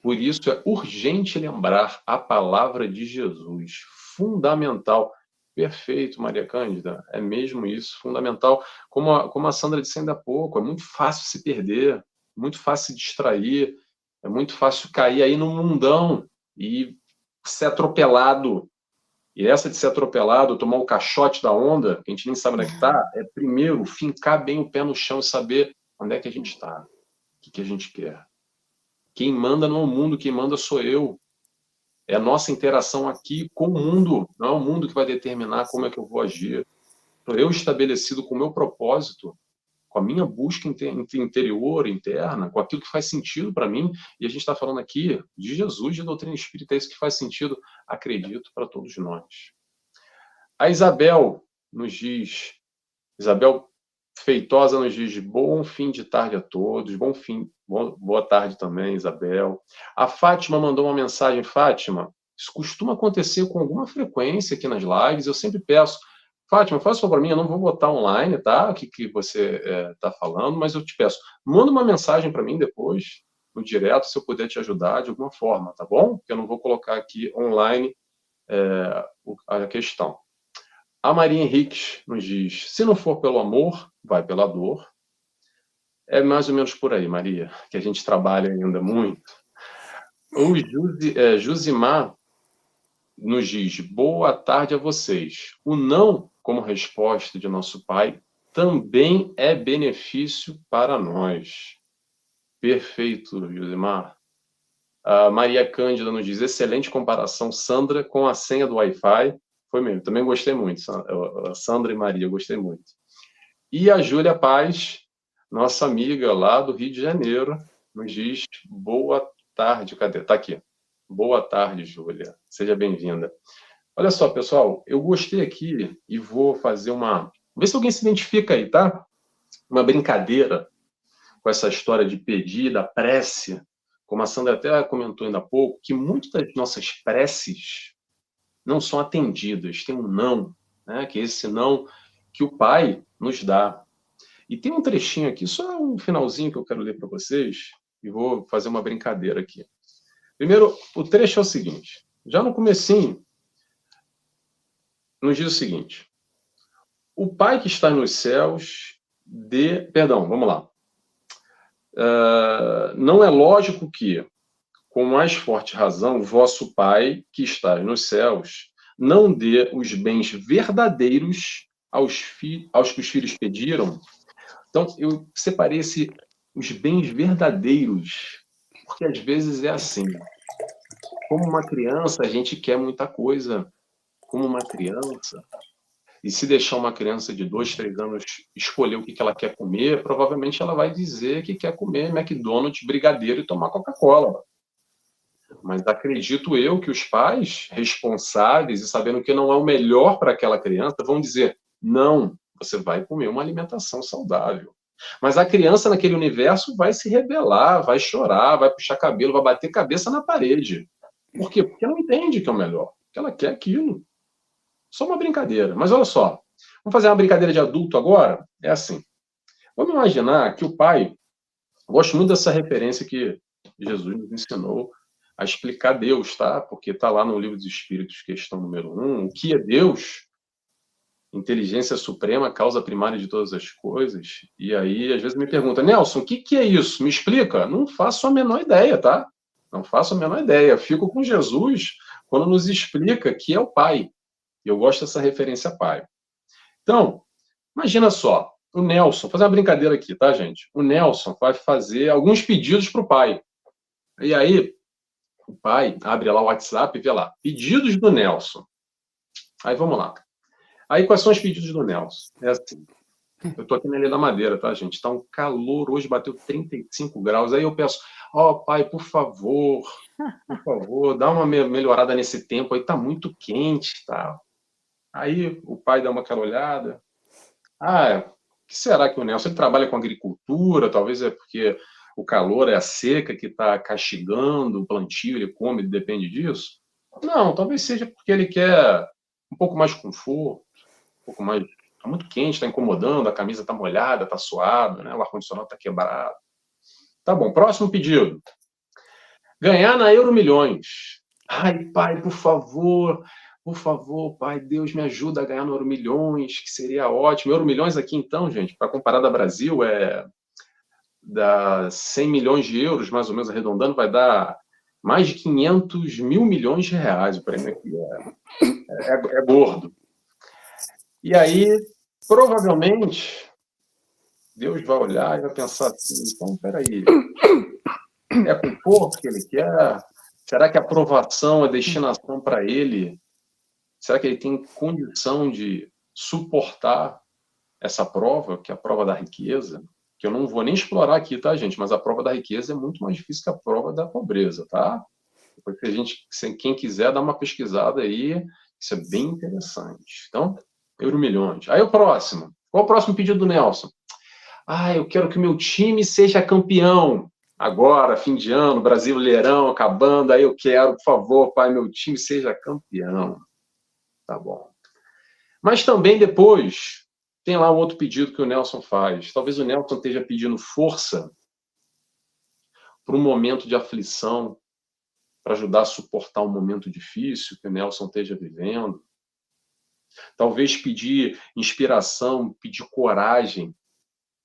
Por isso é urgente lembrar a palavra de Jesus, fundamental. Perfeito, Maria Cândida, é mesmo isso, fundamental. Como a Sandra disse ainda há pouco, é muito fácil se perder, muito fácil se distrair, é muito fácil cair aí no mundão e ser atropelado. E essa de ser atropelado, tomar o caixote da onda, que a gente nem sabe onde é que está, é primeiro fincar bem o pé no chão e saber onde é que a gente está, o que a gente quer. Quem manda não é o mundo, quem manda sou eu. É a nossa interação aqui com o mundo, não é o mundo que vai determinar como é que eu vou agir. Então, eu estabelecido com o meu propósito, com a minha busca interior, interna, com aquilo que faz sentido para mim, e a gente está falando aqui de Jesus, de doutrina espírita, é isso que faz sentido, acredito, para todos nós. A Isabel nos diz, Isabel Feitosa nos diz, bom fim de tarde a todos, boa tarde também, Isabel. A Fátima mandou uma mensagem. Fátima, isso costuma acontecer com alguma frequência aqui nas lives, eu sempre peço, Fátima, faz favor para mim, eu não vou botar online, tá? O que você está falando, mas eu te peço, manda uma mensagem para mim depois, no direto, se eu puder te ajudar de alguma forma, tá bom? Porque eu não vou colocar aqui online a questão. A Maria Henriques nos diz, se não for pelo amor, vai pela dor. É mais ou menos por aí, Maria, que a gente trabalha ainda muito. O Jusimar nos diz, boa tarde a vocês. O não, como resposta de nosso Pai, também é benefício para nós. Perfeito, Jusimar. A Maria Cândida nos diz, excelente comparação, Sandra, com a senha do Wi-Fi. Foi mesmo, também gostei muito, Sandra e Maria, gostei muito. E a Júlia Paz, nossa amiga lá do Rio de Janeiro, nos diz, boa tarde, cadê? Está aqui. Boa tarde, Júlia, seja bem-vinda. Olha só, pessoal, eu gostei aqui e vou fazer Vê se alguém se identifica aí, tá? Uma brincadeira com essa história de pedir, da prece, como a Sandra até comentou ainda há pouco, que muitas das nossas preces não são atendidas, tem um não, né? Que é esse não que o Pai nos dá. E tem um trechinho aqui, só um finalzinho que eu quero ler para vocês, e vou fazer uma brincadeira aqui. Primeiro, o trecho é o seguinte, já no comecinho, nos diz o seguinte, o Pai que está nos céus, vamos lá. Não é lógico que, com mais forte razão, vosso Pai, que está nos céus, não dê os bens verdadeiros aos que os filhos pediram. Então, eu separei os bens verdadeiros, porque às vezes é assim. Como uma criança, a gente quer muita coisa. Como uma criança. E se deixar uma criança de 2, 3 anos escolher o que ela quer comer, provavelmente ela vai dizer que quer comer McDonald's, brigadeiro e tomar Coca-Cola. Mas acredito eu que os pais responsáveis e sabendo que não é o melhor para aquela criança, vão dizer, não, você vai comer uma alimentação saudável. Mas a criança naquele universo vai se rebelar, vai chorar, vai puxar cabelo, vai bater cabeça na parede. Por quê? Porque ela não entende que é o melhor, porque ela quer aquilo. Só uma brincadeira. Mas olha só, vamos fazer uma brincadeira de adulto agora? É assim. Vamos imaginar que o pai, eu gosto muito dessa referência que Jesus nos ensinou a explicar Deus, tá? Porque está lá no Livro dos Espíritos, questão número 1, o que é Deus? Inteligência suprema, causa primária de todas as coisas. E aí, às vezes me pergunta, Nelson, o que é isso? Me explica? Não faço a menor ideia, tá? Não faço a menor ideia. Fico com Jesus quando nos explica que é o Pai. E eu gosto dessa referência a Pai. Então, imagina só, o Nelson, vou fazer uma brincadeira aqui, tá, gente? O Nelson vai fazer alguns pedidos para o pai. E aí, o pai abre lá o WhatsApp e vê lá, pedidos do Nelson. Aí, vamos lá. Aí, quais são os pedidos do Nelson? É assim, eu tô aqui na Ilha da Madeira, tá, gente? Tá um calor, hoje bateu 35 graus. Aí eu peço, pai, por favor, por favor, dá uma melhorada nesse tempo aí, tá muito quente, tá? Aí o pai dá aquela olhada. O que será que o Nelson, ele trabalha com agricultura, talvez é porque o calor é a seca que está castigando o plantio, ele come, ele depende disso? Não, talvez seja porque ele quer um pouco mais de conforto, um pouco mais. Está muito quente, está incomodando, a camisa está molhada, está suada, né? O ar-condicionado está quebrado. Tá bom, próximo pedido. Ganhar na Euro Milhões. Ai, pai, por favor, pai, Deus me ajuda a ganhar no Euro Milhões, que seria ótimo. Euro Milhões aqui, então, gente, para comparar da Brasil, dá 100 milhões de euros, mais ou menos arredondando, vai dar mais de 500 mil milhões de reais o prêmio aqui. É gordo. E aí, provavelmente, Deus vai olhar e vai pensar assim, então, peraí, é conforto que ele quer? Será que a aprovação é destinação para ele? Será que ele tem condição de suportar essa prova, que é a prova da riqueza? Que eu não vou nem explorar aqui, tá, gente? Mas a prova da riqueza é muito mais difícil que a prova da pobreza, tá? Depois quem quiser, dá uma pesquisada aí, isso é bem interessante. Então, Euromilhões. Aí o próximo. Qual o próximo pedido do Nelson? Eu quero que o meu time seja campeão. Agora, fim de ano, Brasileirão acabando, aí eu quero, por favor, pai, meu time seja campeão. Tá bom. Mas também depois tem lá um outro pedido que o Nelson faz. Talvez o Nelson esteja pedindo força para um momento de aflição, para ajudar a suportar um momento difícil que o Nelson esteja vivendo. Talvez pedir inspiração, pedir coragem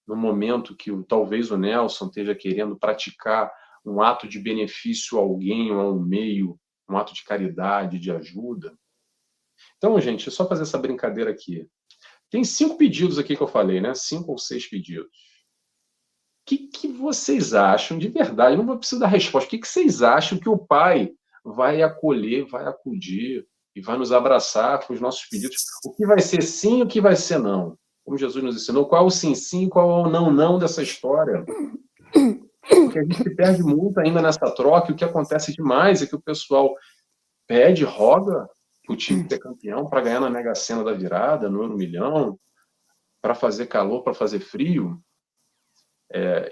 no momento que talvez o Nelson esteja querendo praticar um ato de benefício a alguém ou a um meio, um ato de caridade, de ajuda. Então, gente, é só fazer essa brincadeira aqui. Tem 5 pedidos aqui que eu falei, né? 5 ou 6 pedidos. O que vocês acham, de verdade, não vou precisar dar resposta, o que vocês acham que o Pai vai acolher, vai acudir e vai nos abraçar com os nossos pedidos? O que vai ser sim e o que vai ser não? Como Jesus nos ensinou, qual é o sim, sim, qual é o não, não dessa história? Porque a gente se perde muito ainda nessa troca, e o que acontece demais é que o pessoal pede, roga o time ser campeão para ganhar na Mega Sena da virada, no Euro Milhão, para fazer calor, para fazer frio.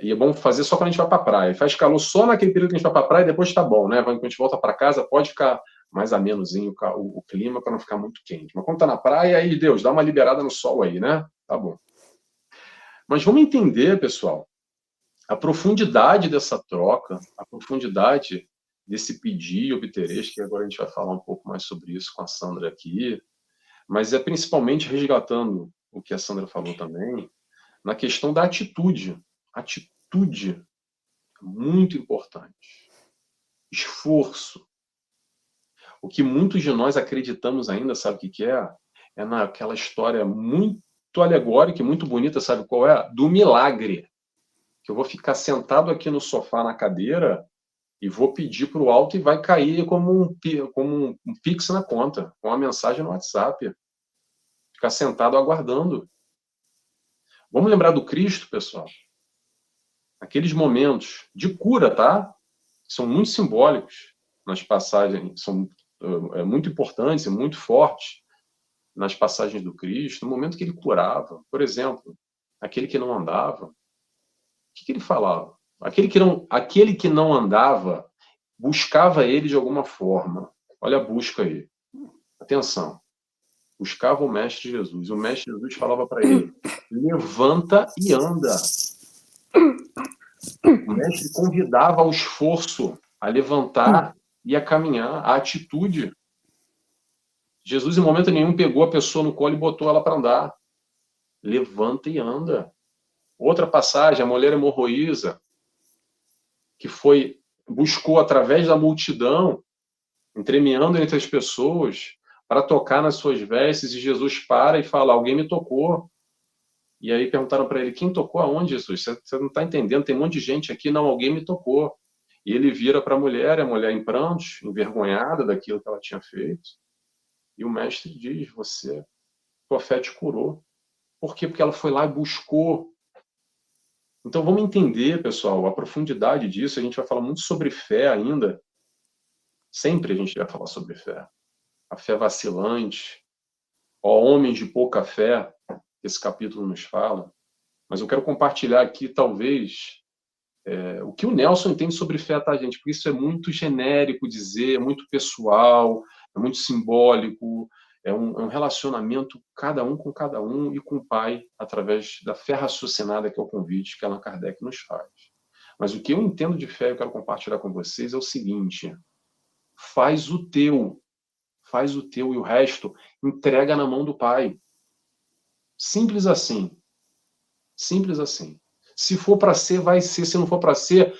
E é bom fazer só quando a gente vai para a praia. Faz calor só naquele período que a gente vai para a praia e depois está bom, né? Quando a gente volta para casa, pode ficar mais amenozinho o clima para não ficar muito quente. Mas quando está na praia, aí, Deus, dá uma liberada no sol aí, né? Tá bom. Mas vamos entender, pessoal, a profundidade dessa troca, a profundidade desse pedir e obtereis, que agora a gente vai falar um pouco mais sobre isso com a Sandra aqui, mas é principalmente resgatando o que a Sandra falou também, na questão da atitude. Atitude é muito importante. Esforço. O que muitos de nós acreditamos ainda, sabe o que é? É naquela história muito alegórica e muito bonita, sabe qual é? Do milagre. Que eu vou ficar sentado aqui no sofá, na cadeira, e vou pedir para o alto e vai cair como um Pix na conta, com uma mensagem no WhatsApp. Ficar sentado aguardando. Vamos lembrar do Cristo, pessoal? Aqueles momentos de cura, tá? São muito simbólicos nas passagens, são muito importantes e muito fortes nas passagens do Cristo, no momento que ele curava. Por exemplo, aquele que não andava, o que ele falava? Aquele que não andava, buscava ele de alguma forma. Olha a busca aí. Atenção. Buscava o Mestre Jesus. O Mestre Jesus falava para ele, levanta e anda. O Mestre convidava ao esforço, a levantar e a caminhar, a atitude. Jesus, em momento nenhum, pegou a pessoa no colo e botou ela para andar. Levanta e anda. Outra passagem, a mulher hemorroísa, que buscou através da multidão, entremeando entre as pessoas, para tocar nas suas vestes, e Jesus para e fala, alguém me tocou. E aí perguntaram para ele, quem tocou aonde, Jesus? Você não está entendendo, tem um monte de gente aqui, não, alguém me tocou. E ele vira para a mulher em prantos, envergonhada daquilo que ela tinha feito. E o mestre diz, tua fé te curou. Por quê? Porque ela foi lá e buscou. Então vamos entender, pessoal, a profundidade disso. A gente vai falar muito sobre fé ainda Sempre a gente vai falar sobre fé. A fé vacilante, ó homens de pouca fé, esse capítulo nos fala. Mas eu quero compartilhar aqui, talvez, o que o Nelson entende sobre fé, tá, gente? Porque isso é muito genérico dizer, é muito pessoal, é muito simbólico, é um relacionamento cada um com cada um e com o Pai, através da fé raciocinada, que é o convite que Allan Kardec nos faz. Mas o que eu entendo de fé, eu quero compartilhar com vocês, é o seguinte: faz o teu e o resto entrega na mão do Pai. Simples assim. Simples assim. Se for para ser, vai ser. Se não for para ser,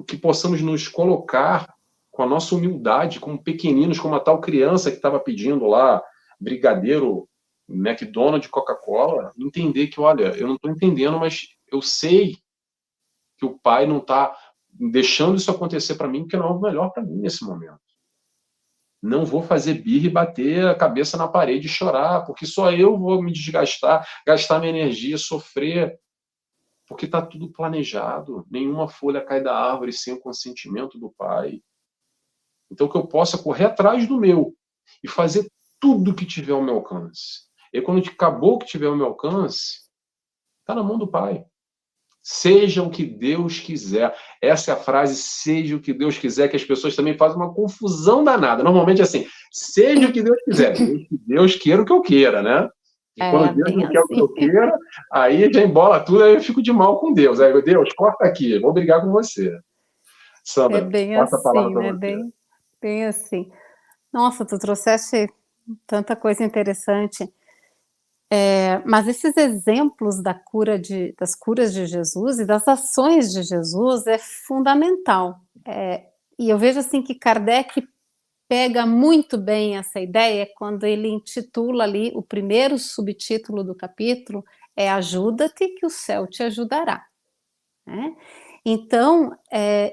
que possamos nos colocar com a nossa humildade, como pequeninos, como a tal criança que estava pedindo lá brigadeiro, McDonald's, Coca-Cola, entender que, olha, eu não estou entendendo, mas eu sei que o Pai não está deixando isso acontecer para mim, porque não é o melhor para mim nesse momento. Não vou fazer birra e bater a cabeça na parede e chorar, porque só eu vou me desgastar, gastar minha energia, sofrer, porque está tudo planejado. Nenhuma folha cai da árvore sem o consentimento do Pai. Então, que eu possa correr atrás do meu e fazer tudo que tiver ao meu alcance. E quando acabou o que tiver ao meu alcance, está na mão do Pai. Seja o que Deus quiser. Essa é a frase, seja o que Deus quiser, que as pessoas também fazem uma confusão danada. Normalmente, assim, seja o que Deus quiser. Deus queira o que eu queira, né? E quando Deus bem não quer o que eu assim. queira, aí já embola tudo, aí eu fico de mal com Deus. Aí, Deus, corta aqui, vou brigar com você. É Sandra, bem passa a palavra assim, para né? você. Bem assim. Nossa, tu trouxeste tanta coisa interessante. Mas esses exemplos das curas de Jesus e das ações de Jesus é fundamental. E eu vejo assim que Kardec pega muito bem essa ideia quando ele intitula ali o primeiro subtítulo do capítulo é Ajuda-te que o céu te ajudará. Né? Então,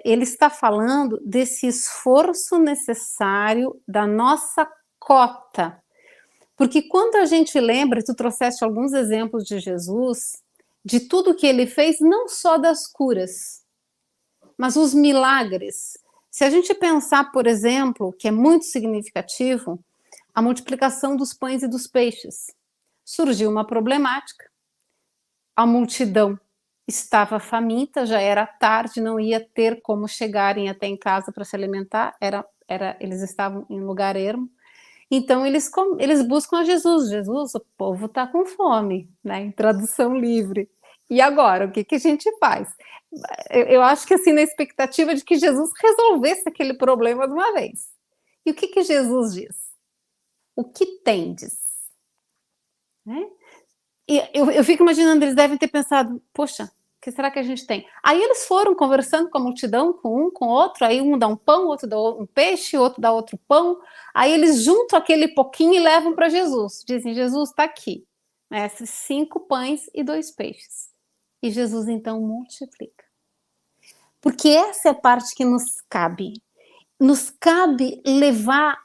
ele está falando desse esforço necessário da nossa cota. Porque quando a gente lembra, tu trouxeste alguns exemplos de Jesus, de tudo que ele fez, não só das curas, mas os milagres. Se a gente pensar, por exemplo, que é muito significativo, a multiplicação dos pães e dos peixes. Surgiu uma problemática, a multidão estava faminta, já era tarde, não ia ter como chegarem até em casa para se alimentar, eles estavam em lugar ermo. Então eles buscam a Jesus. Jesus, o povo está com fome, né? Em tradução livre. E agora, o que a gente faz? Eu acho que assim, na expectativa de que Jesus resolvesse aquele problema de uma vez. E o que Jesus diz? O que tendes? Né? E eu fico imaginando, eles devem ter pensado, poxa, o que será que a gente tem? Aí eles foram conversando com a multidão, com um, com outro, aí um dá um pão, outro dá um peixe, outro dá outro pão, aí eles juntam aquele pouquinho e levam para Jesus, dizem, Jesus, está aqui, né, esses 5 pães e 2 peixes. E Jesus então multiplica. Porque essa é a parte que nos cabe levar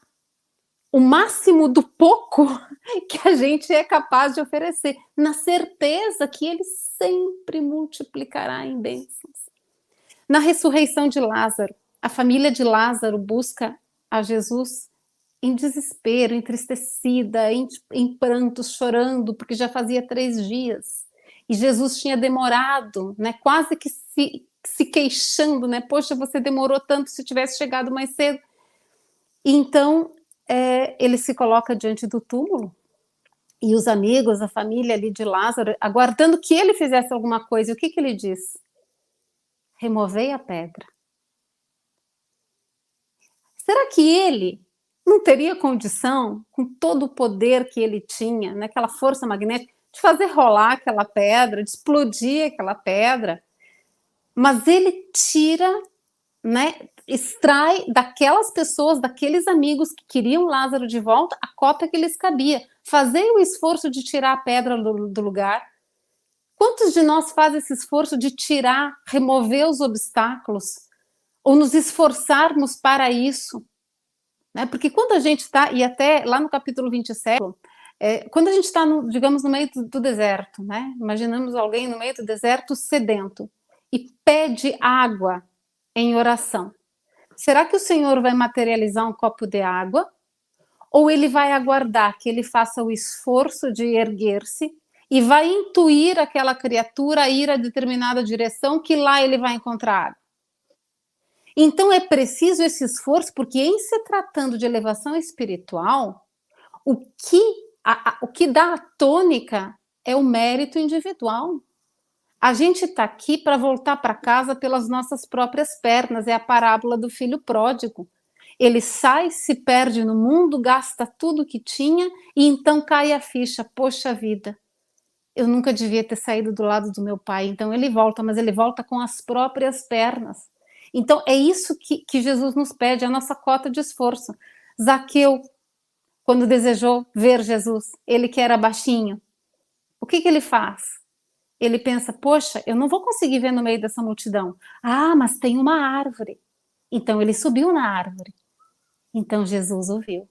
o máximo do pouco que a gente é capaz de oferecer, na certeza que ele sempre multiplicará em bênçãos. Na ressurreição de Lázaro, a família de Lázaro busca a Jesus em desespero, entristecida, em prantos, chorando, porque já fazia 3 dias. E Jesus tinha demorado, né, quase que se queixando, né? Poxa, você demorou tanto, se tivesse chegado mais cedo. E então, ele se coloca diante do túmulo, e os amigos, a família ali de Lázaro, aguardando que ele fizesse alguma coisa. E o que ele diz? Removei a pedra. Será que ele não teria condição, com todo o poder que ele tinha, naquela força magnética, de fazer rolar aquela pedra, de explodir aquela pedra? Mas ele tira, né, extrai daquelas pessoas, daqueles amigos que queriam Lázaro de volta, a cota que lhes cabia. Fazer o esforço de tirar a pedra do lugar. Quantos de nós fazem esse esforço de tirar, remover os obstáculos? Ou nos esforçarmos para isso? Né? Porque quando a gente está, e até lá no capítulo 27, quando a gente está, digamos, no meio do deserto, né? Imaginamos alguém no meio do deserto sedento e pede água em oração. Será que o Senhor vai materializar um copo de água? Ou ele vai aguardar que ele faça o esforço de erguer-se e vai intuir aquela criatura a ir a determinada direção que lá ele vai encontrar água? Então é preciso esse esforço, porque em se tratando de elevação espiritual, o que, o que dá a tônica é o mérito individual. A gente está aqui para voltar para casa pelas nossas próprias pernas, é a parábola do filho pródigo. Ele sai, se perde no mundo, gasta tudo que tinha e então cai a ficha, poxa vida, eu nunca devia ter saído do lado do meu pai. Então ele volta, mas ele volta com as próprias pernas. Então é isso que Jesus nos pede, a nossa cota de esforço. Zaqueu, quando desejou ver Jesus, ele que era baixinho, o que ele faz? Ele pensa, poxa, eu não vou conseguir ver no meio dessa multidão. Ah, mas tem uma árvore. Então ele subiu na árvore. Então Jesus o viu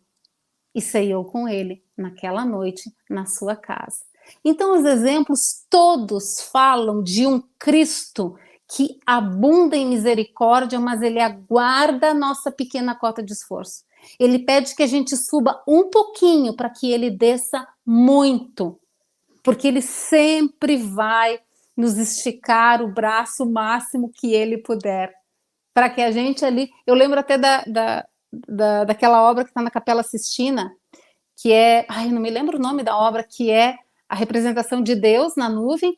e ceiou com ele naquela noite na sua casa. Então os exemplos todos falam de um Cristo que abunda em misericórdia, mas ele aguarda a nossa pequena cota de esforço. Ele pede que a gente suba um pouquinho para que ele desça muito, porque ele sempre vai nos esticar o braço máximo que ele puder, para que a gente ali... Eu lembro até daquela obra que está na Capela Sistina, que é... Ai, não me lembro o nome da obra, que é a representação de Deus na nuvem.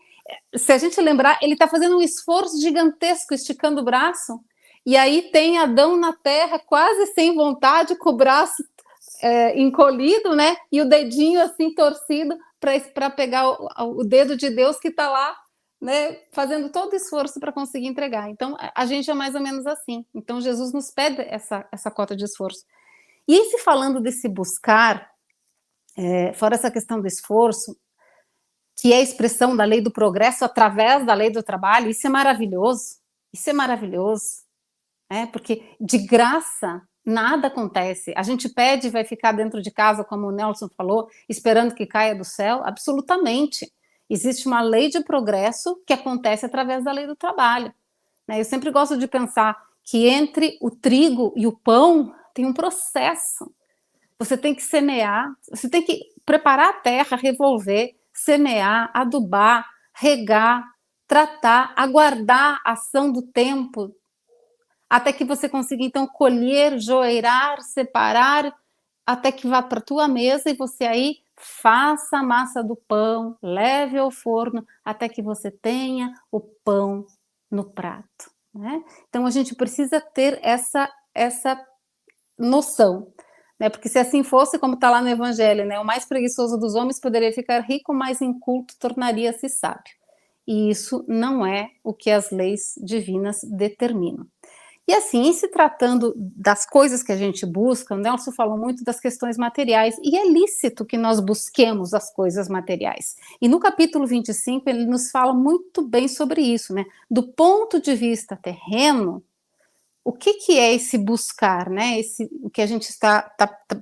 Se a gente lembrar, ele está fazendo um esforço gigantesco, esticando o braço, e aí tem Adão na terra, quase sem vontade, com o braço encolhido, né? E o dedinho assim torcido para pegar o dedo de Deus que está lá, né? Fazendo todo o esforço para conseguir entregar. Então, a gente é mais ou menos assim. Então, Jesus nos pede essa cota de esforço. E se falando desse buscar, fora essa questão do esforço, que é a expressão da lei do progresso através da lei do trabalho, isso é maravilhoso. Isso é maravilhoso. Porque de graça nada acontece. A gente pede e vai ficar dentro de casa, como o Nelson falou, esperando que caia do céu? Absolutamente. Existe uma lei de progresso que acontece através da lei do trabalho. Eu sempre gosto de pensar que entre o trigo e o pão tem um processo. Você tem que semear, você tem que preparar a terra, revolver, semear, adubar, regar, tratar, aguardar a ação do tempo, até que você consiga, então, colher, joeirar, separar, até que vá para a tua mesa e você aí faça a massa do pão, leve ao forno, até que você tenha o pão no prato. Né? Então, a gente precisa ter essa noção. Né? Porque se assim fosse, como está lá no Evangelho, né? O mais preguiçoso dos homens poderia ficar rico, o mais inculto tornaria-se sábio. E isso não é o que as leis divinas determinam. E assim, em se tratando das coisas que a gente busca, o Nelson falou muito das questões materiais, e é lícito que nós busquemos as coisas materiais. E no capítulo 25, ele nos fala muito bem sobre isso, né? Do ponto de vista terreno, o que é esse buscar, né? O que a gente está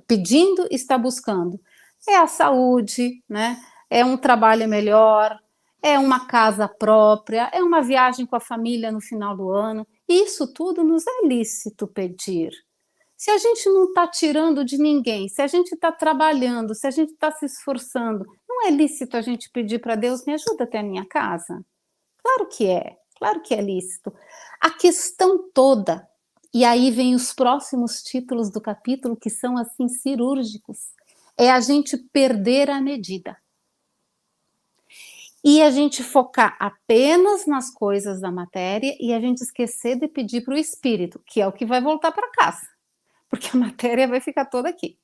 pedindo, está buscando. É a saúde, né? É um trabalho melhor, é uma casa própria, é uma viagem com a família no final do ano. Isso tudo nos é lícito pedir. Se a gente não está tirando de ninguém, se a gente está trabalhando, se a gente está se esforçando, não é lícito a gente pedir para Deus, me ajuda até a minha casa? Claro que é lícito. A questão toda, e aí vem os próximos títulos do capítulo que são assim cirúrgicos, é a gente perder a medida. E a gente focar apenas nas coisas da matéria e a gente esquecer de pedir para o espírito, que é o que vai voltar para casa, porque a matéria vai ficar toda aqui.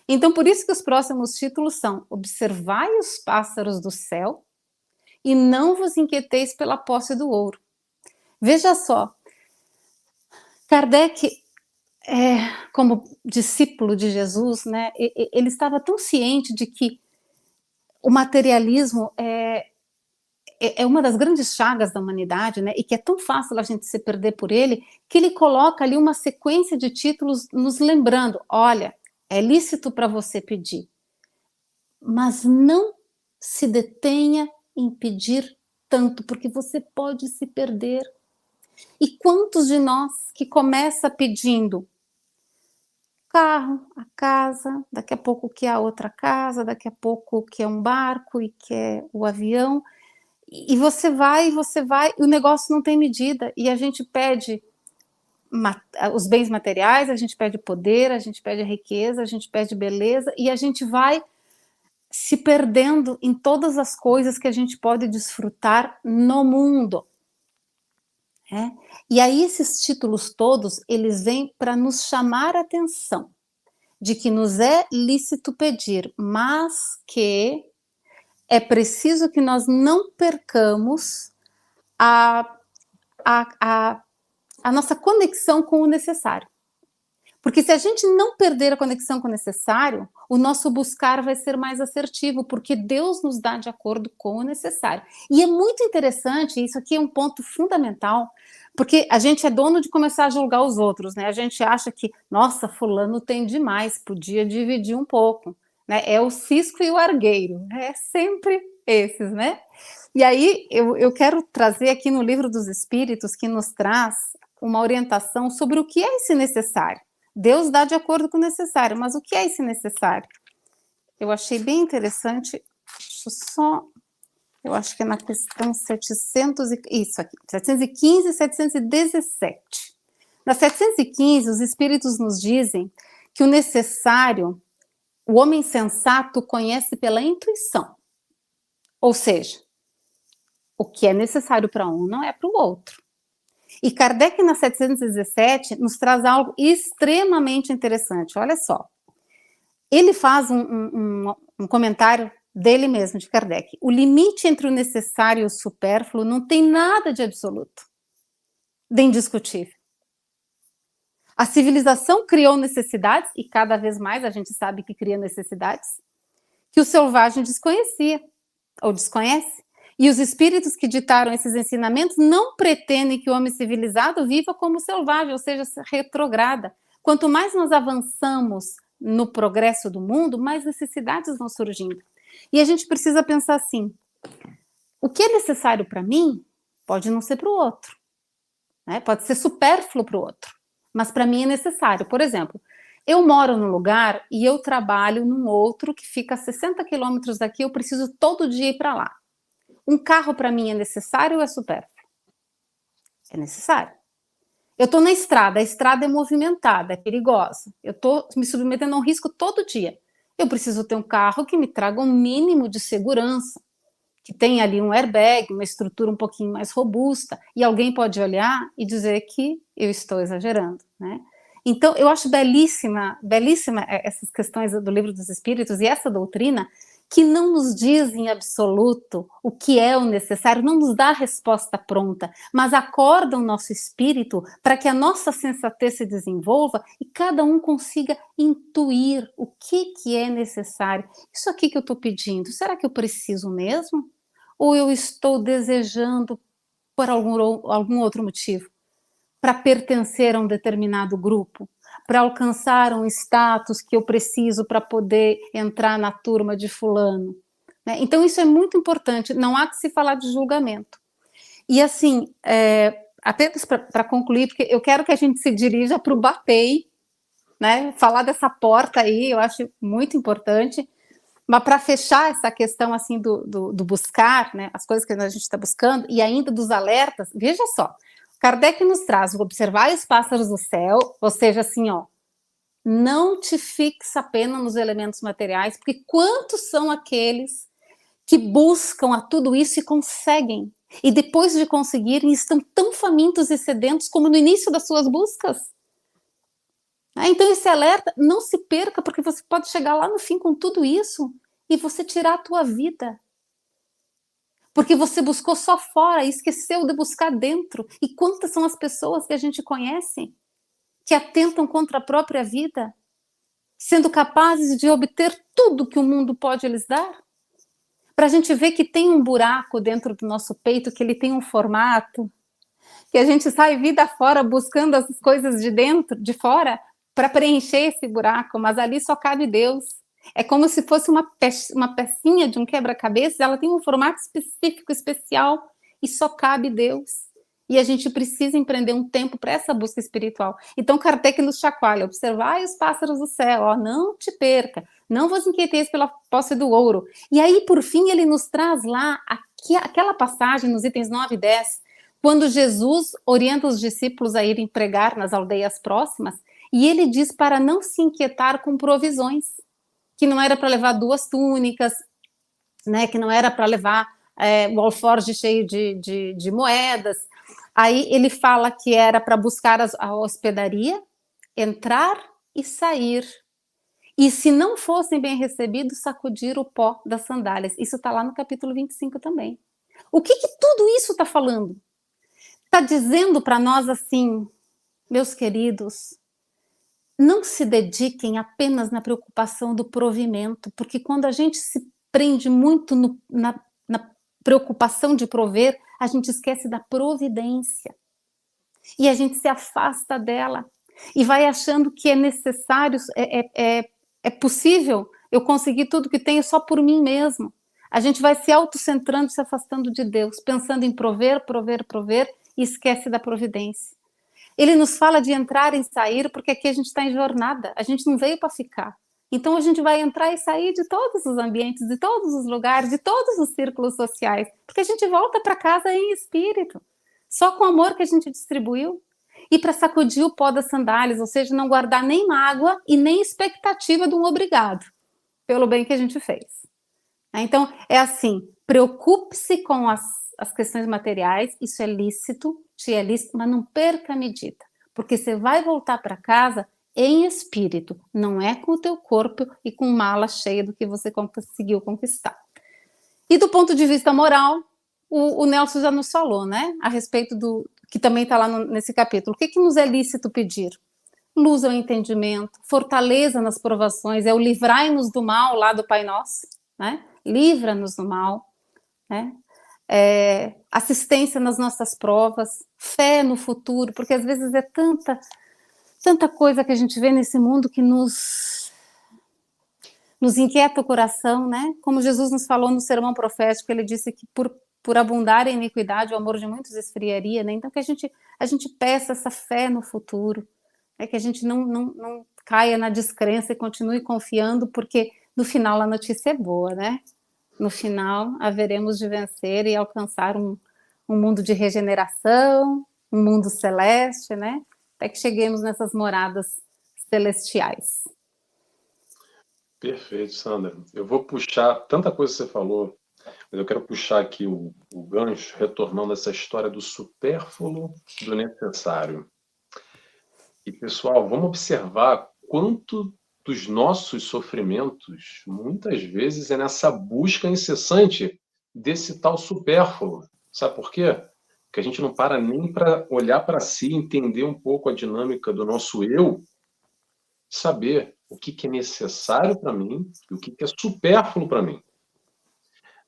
Então, por isso que os próximos títulos são: observai os pássaros do céu e não vos inquieteis pela posse do ouro. Veja só, Kardec, como discípulo de Jesus, né, ele estava tão ciente de que o materialismo é uma das grandes chagas da humanidade, né, e que é tão fácil a gente se perder por ele, que ele coloca ali uma sequência de títulos nos lembrando: olha, é lícito para você pedir, mas não se detenha em pedir tanto, porque você pode se perder. E quantos de nós que começa pedindo carro, a casa, daqui a pouco quer a outra casa, daqui a pouco quer um barco e quer o avião, e você vai, e o negócio não tem medida, e a gente pede os bens materiais, a gente pede poder, a gente pede riqueza, a gente pede beleza, e a gente vai se perdendo em todas as coisas que a gente pode desfrutar no mundo. E aí esses títulos todos, eles vêm para nos chamar a atenção de que nos é lícito pedir, mas que é preciso que nós não percamos a nossa conexão com o necessário. Porque se a gente não perder a conexão com o necessário, o nosso buscar vai ser mais assertivo, porque Deus nos dá de acordo com o necessário. E é muito interessante, isso aqui é um ponto fundamental, porque a gente é dono de começar a julgar os outros, né? A gente acha que, nossa, fulano tem demais, podia dividir um pouco, né? É o cisco e o argueiro, é sempre esses, né? E aí eu quero trazer aqui no Livro dos Espíritos, que nos traz uma orientação sobre o que é esse necessário. Deus dá de acordo com o necessário, mas o que é esse necessário? Eu achei bem interessante, eu acho que é na questão 715 e 717. Na 715, os Espíritos nos dizem que o necessário, o homem sensato conhece pela intuição. Ou seja, o que é necessário para um não é para o outro. E Kardec, na 717, nos traz algo extremamente interessante. Olha só. Ele faz um comentário dele mesmo, de Kardec. O limite entre o necessário e o supérfluo não tem nada de absoluto, de indiscutível. A civilização criou necessidades, e cada vez mais a gente sabe que cria necessidades, que o selvagem desconhecia, ou desconhece. E os espíritos que ditaram esses ensinamentos não pretendem que o homem civilizado viva como selvagem, ou seja, retrograda. Quanto mais nós avançamos no progresso do mundo, mais necessidades vão surgindo. E a gente precisa pensar assim, o que é necessário para mim pode não ser para o outro, né? Pode ser supérfluo para o outro, mas para mim é necessário. Por exemplo, eu moro num lugar e eu trabalho num outro que fica a 60 quilômetros daqui, eu preciso todo dia ir para lá. Um carro para mim é necessário ou é supérfluo? É necessário. Eu estou na estrada, a estrada é movimentada, é perigosa. Eu estou me submetendo a um risco todo dia. Eu preciso ter um carro que me traga um mínimo de segurança, que tenha ali um airbag, uma estrutura um pouquinho mais robusta, e alguém pode olhar e dizer que eu estou exagerando, né? Então, eu acho belíssima essas questões do Livro dos Espíritos e essa doutrina, que não nos diz em absoluto o que é o necessário, não nos dá a resposta pronta, mas acorda o nosso espírito para que a nossa sensatez se desenvolva e cada um consiga intuir o que é necessário. Isso aqui que eu estou pedindo, será que eu preciso mesmo? Ou eu estou desejando por algum outro motivo? Para pertencer a um determinado grupo? Para alcançar um status que eu preciso para poder entrar na turma de fulano, né? Então isso é muito importante, não há que se falar de julgamento. E assim, apenas para concluir, porque eu quero que a gente se dirija para o BAPEI, né? Falar dessa porta aí, eu acho muito importante, mas para fechar essa questão assim do buscar, né? As coisas que a gente está buscando, e ainda dos alertas, veja só, Kardec nos traz o observar os pássaros do céu, ou seja, assim, ó, não te fixa apenas nos elementos materiais, porque quantos são aqueles que buscam a tudo isso e conseguem, e depois de conseguirem estão tão famintos e sedentos como no início das suas buscas? Então esse alerta, não se perca, porque você pode chegar lá no fim com tudo isso e você tirar a tua vida. Porque você buscou só fora e esqueceu de buscar dentro. E quantas são as pessoas que a gente conhece que atentam contra a própria vida, sendo capazes de obter tudo que o mundo pode lhes dar? Para a gente ver que tem um buraco dentro do nosso peito, que ele tem um formato, que a gente sai vida fora buscando as coisas de dentro, de fora, para preencher esse buraco, mas ali só cabe Deus. É como se fosse uma pecinha de um quebra-cabeça, ela tem um formato específico, especial, e só cabe Deus. E a gente precisa empreender um tempo para essa busca espiritual. Então, Kardec nos chacoalha, observai os pássaros do céu, ó, não te perca, não vos inquieteis pela posse do ouro. E aí, por fim, ele nos traz lá aquela passagem nos itens 9 e 10, quando Jesus orienta os discípulos a irem pregar nas aldeias próximas, e ele diz para não se inquietar com provisões, que não era para levar 2 túnicas, né, que não era para levar o alforje cheio de moedas. Aí ele fala que era para buscar a hospedaria, entrar e sair. E se não fossem bem recebidos, sacudir o pó das sandálias. Isso está lá no capítulo 25 também. O que tudo isso está falando? Está dizendo para nós assim, meus queridos, não se dediquem apenas na preocupação do provimento, porque quando a gente se prende muito na preocupação de prover, a gente esquece da providência. E a gente se afasta dela. E vai achando que é necessário, é possível eu conseguir tudo que tenho só por mim mesmo. A gente vai se autocentrando, se afastando de Deus, pensando em prover, prover, prover, e esquece da providência. Ele nos fala de entrar e sair, porque aqui a gente está em jornada, a gente não veio para ficar. Então a gente vai entrar e sair de todos os ambientes, de todos os lugares, de todos os círculos sociais, porque a gente volta para casa em espírito, só com o amor que a gente distribuiu, e para sacudir o pó das sandálias, ou seja, não guardar nem mágoa e nem expectativa de um obrigado, pelo bem que a gente fez. Então, é assim, preocupe-se com as questões materiais, isso é lícito, mas não perca a medida, porque você vai voltar para casa em espírito, não é com o teu corpo e com mala cheia do que você conseguiu conquistar. E do ponto de vista moral, o Nelson já nos falou, né, a respeito do, que também está lá nesse capítulo, o que nos é lícito pedir? Luz ao entendimento, fortaleza nas provações, é o livrai-nos do mal lá do Pai Nosso, né? Livra-nos do mal, né? Assistência nas nossas provas, fé no futuro, porque às vezes é tanta coisa que a gente vê nesse mundo que nos inquieta o coração, né? Como Jesus nos falou no sermão profético, ele disse que por abundar em iniquidade, o amor de muitos esfriaria, né? Então que a gente peça essa fé no futuro, que a gente não caia na descrença e continue confiando, porque no final a notícia é boa, né? No final haveremos de vencer e alcançar um mundo de regeneração, um mundo celeste, né? Até que cheguemos nessas moradas celestiais. Perfeito, Sandra. Eu vou puxar tanta coisa que você falou, mas eu quero puxar aqui o gancho, retornando a essa história do supérfluo do necessário. E, pessoal, vamos observar quanto dos nossos sofrimentos, muitas vezes, é nessa busca incessante desse tal supérfluo. Sabe por quê? Porque a gente não para nem para olhar para si, entender um pouco a dinâmica do nosso eu, saber o que é necessário para mim e o que é supérfluo para mim.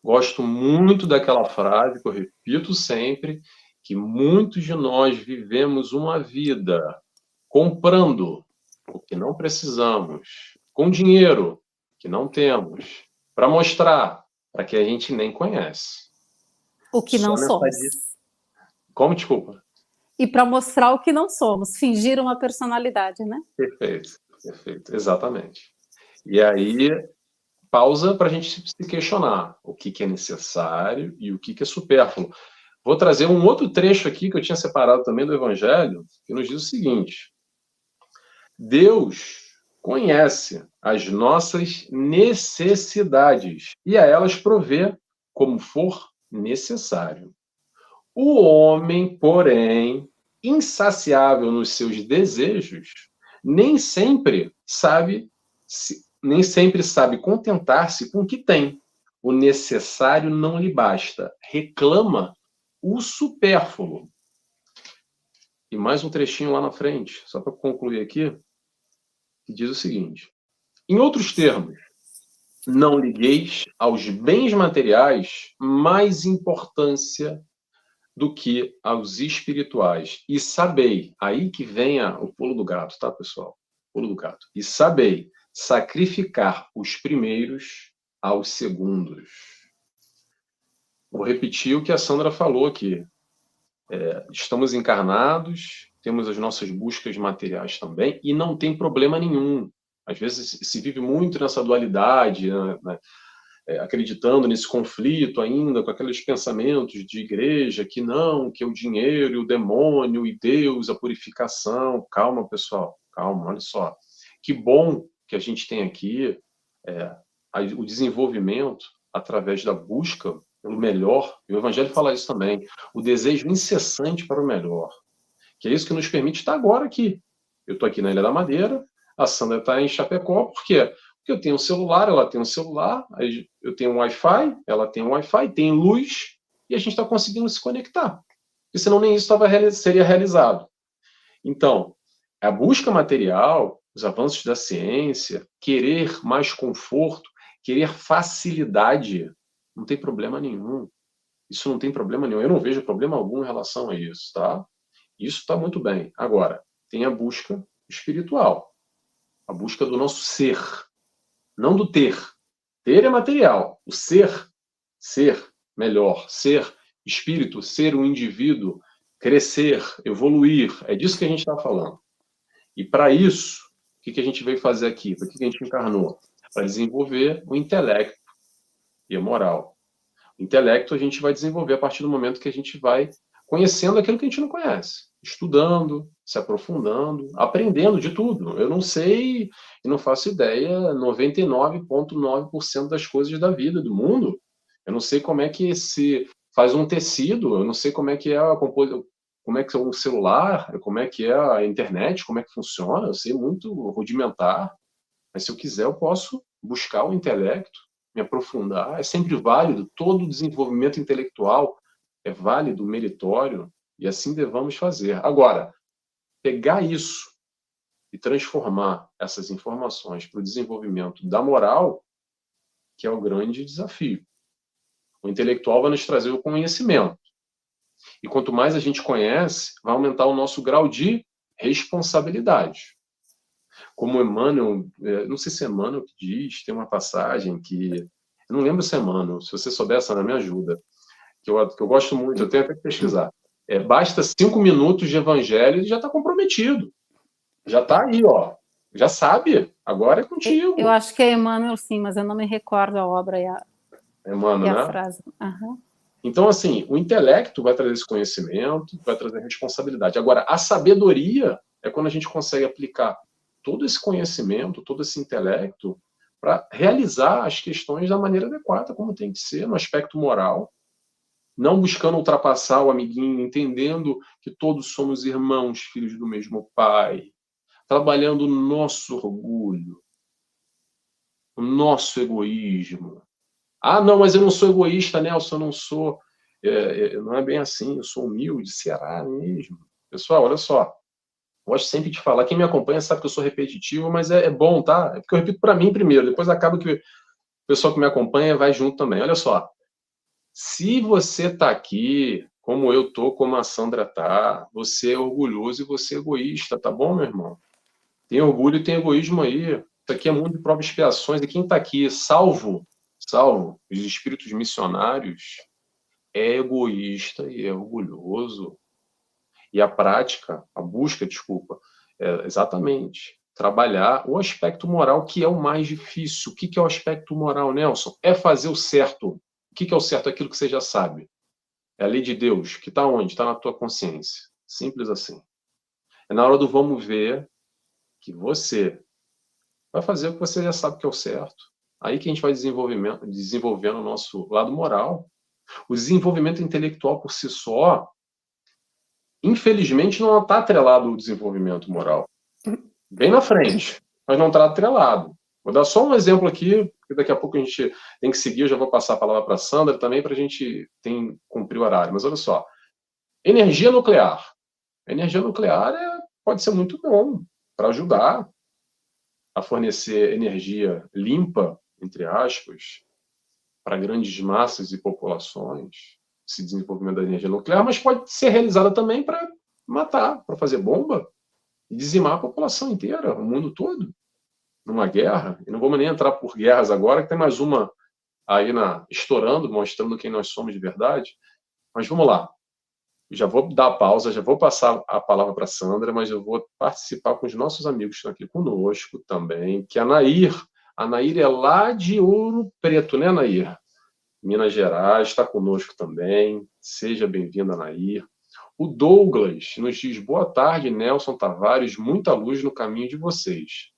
Gosto muito daquela frase que eu repito sempre, que muitos de nós vivemos uma vida comprando o que não precisamos, com dinheiro que não temos, para mostrar para que a gente nem conhece. O que não somos. Como? Desculpa. E para mostrar o que não somos, fingir uma personalidade, né? Perfeito, perfeito, exatamente. E aí, pausa para a gente se questionar o que é necessário e o que é supérfluo. Vou trazer um outro trecho aqui que eu tinha separado também do Evangelho, que nos diz o seguinte: Deus conhece as nossas necessidades e a elas provê como for necessário. O homem, porém, insaciável nos seus desejos, nem sempre sabe contentar-se com o que tem. O necessário não lhe basta. Reclama o supérfluo. E mais um trechinho lá na frente, só para concluir aqui, que diz o seguinte: em outros termos, não ligueis aos bens materiais mais importância do que aos espirituais. E sabei, aí que vem o pulo do gato, tá, pessoal? Pulo do gato. E sabei sacrificar os primeiros aos segundos. Vou repetir o que a Sandra falou aqui. Estamos encarnados, temos as nossas buscas materiais também, e não tem problema nenhum. Às vezes se vive muito nessa dualidade, né? Acreditando nesse conflito ainda, com aqueles pensamentos de igreja, que não, que é o dinheiro, e o demônio, e Deus, a purificação. Calma, pessoal, calma, olha só. Que bom que a gente tem aqui o desenvolvimento através da busca pelo melhor, e o Evangelho fala isso também, o desejo incessante para o melhor, que é isso que nos permite estar agora aqui. Eu estou aqui na Ilha da Madeira, a Sandra está em Chapecó, por quê? Porque eu tenho um celular, ela tem um celular, eu tenho um Wi-Fi, ela tem um Wi-Fi, tem luz, e a gente está conseguindo se conectar. Porque senão nem isso seria realizado. Então, a busca material, os avanços da ciência, querer mais conforto, querer facilidade, não tem problema nenhum. Isso não tem problema nenhum. Eu não vejo problema algum em relação a isso, tá? Isso está muito bem. Agora, tem a busca espiritual, a busca do nosso ser, não do ter. Ter é material. O ser melhor, ser espírito, ser um indivíduo, crescer, evoluir. É disso que a gente está falando. E para isso, o que a gente veio fazer aqui? Para que a gente encarnou? Para desenvolver o intelecto e a moral. O intelecto a gente vai desenvolver a partir do momento que a gente vai conhecendo aquilo que a gente não conhece, estudando, se aprofundando, aprendendo de tudo. Eu não sei e não faço ideia 99,9% das coisas da vida, do mundo. Eu não sei como é que se faz um tecido, eu não sei como é que é a como é que é o celular, como é que é a internet, como é que funciona, eu sei muito rudimentar, mas se eu quiser eu posso buscar o intelecto, me aprofundar, é sempre válido, todo desenvolvimento intelectual é válido, meritório, e assim devamos fazer. Agora, pegar isso e transformar essas informações para o desenvolvimento da moral, que é o grande desafio. O intelectual vai nos trazer o conhecimento. E quanto mais a gente conhece, vai aumentar o nosso grau de responsabilidade. Como Emmanuel, não sei se é Emmanuel que diz, tem uma passagem que, eu não lembro se é Emmanuel, se você souber, essa me ajuda, que eu gosto muito, eu tenho até que pesquisar. Basta 5 minutos de evangelho e já está comprometido. Já está aí, ó. Já sabe, agora é contigo. Eu acho que é Emmanuel, sim, mas eu não me recordo a obra e Emmanuel, a né? frase. Uhum. Então, assim, o intelecto vai trazer esse conhecimento, vai trazer responsabilidade. Agora, a sabedoria é quando a gente consegue aplicar todo esse conhecimento, todo esse intelecto, para realizar as questões da maneira adequada, como tem que ser, no aspecto moral, não buscando ultrapassar o amiguinho, entendendo que todos somos irmãos, filhos do mesmo pai, trabalhando o nosso orgulho, o nosso egoísmo. Ah, não, mas eu não sou egoísta, Nelson, eu não sou. Não é bem assim, eu sou humilde, será mesmo? Pessoal, olha só, gosto sempre de falar, quem me acompanha sabe que eu sou repetitivo, mas é bom, tá? É porque eu repito para mim primeiro, depois acaba que o pessoal que me acompanha vai junto também. Olha só, se você está aqui, como eu tô, como a Sandra tá, você é orgulhoso e você é egoísta, tá bom, meu irmão? Tem orgulho e tem egoísmo aí. Isso aqui é mundo de provas e expiações, e quem está aqui, salvo os espíritos missionários, é egoísta e é orgulhoso. E a prática, a busca, desculpa, é exatamente trabalhar o aspecto moral, que é o mais difícil. O que é o aspecto moral, Nelson? É fazer o certo. O que é o certo? Aquilo que você já sabe. É a lei de Deus, que está onde? Está na tua consciência. Simples assim. É na hora do vamos ver que você vai fazer o que você já sabe que é o certo. Aí que a gente vai desenvolvendo o nosso lado moral. O desenvolvimento intelectual por si só, infelizmente, não está atrelado ao desenvolvimento moral. Bem na frente, mas não está atrelado. Vou dar só um exemplo aqui, porque daqui a pouco a gente tem que seguir, eu já vou passar a palavra para a Sandra também, para a gente cumprir o horário. Mas olha só, energia nuclear. A energia nuclear pode ser muito bom para ajudar a fornecer energia limpa, entre aspas, para grandes massas e populações, esse desenvolvimento da energia nuclear, mas pode ser realizada também para matar, para fazer bomba e dizimar a população inteira, o mundo todo, numa guerra. E não vamos nem entrar por guerras agora, que tem mais uma aí estourando, mostrando quem nós somos de verdade. Mas vamos lá. já vou dar a pausa, já vou passar a palavra para a Sandra, mas eu vou participar com os nossos amigos que estão aqui conosco também, que é a Nair. A Nair é lá de Ouro Preto, né, Nair? Minas Gerais, está conosco também. Seja bem-vinda, Nair. O Douglas nos diz, boa tarde, Nelson Tavares, muita luz no caminho de vocês.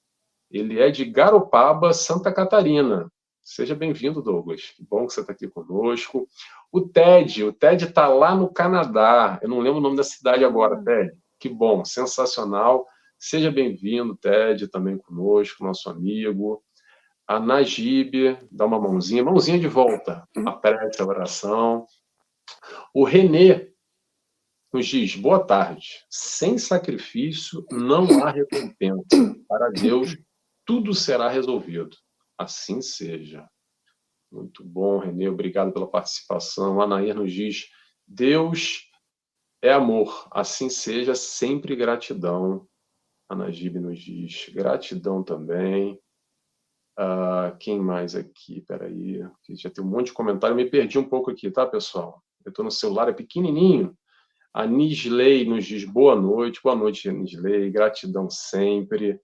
Ele é de Garopaba, Santa Catarina. Seja bem-vindo, Douglas. Que bom que você está aqui conosco. O Ted está lá no Canadá. Eu não lembro o nome da cidade agora, Ted. Que bom, sensacional. Seja bem-vindo, Ted, também conosco, nosso amigo. A Najib, dá uma mãozinha de volta. Aprete a oração. O Renê nos diz, boa tarde. Sem sacrifício não há recompensa. Para Deus, tudo será resolvido. Assim seja. Muito bom, Renê, obrigado pela participação. A Nair nos diz, Deus é amor, assim seja, sempre gratidão. A Najib nos diz, gratidão também. Quem mais aqui? Peraí, já tem um monte de comentário, me perdi um pouco aqui, tá, pessoal? Eu estou no celular, é pequenininho. A Nisley nos diz, boa noite, Nisley, gratidão sempre.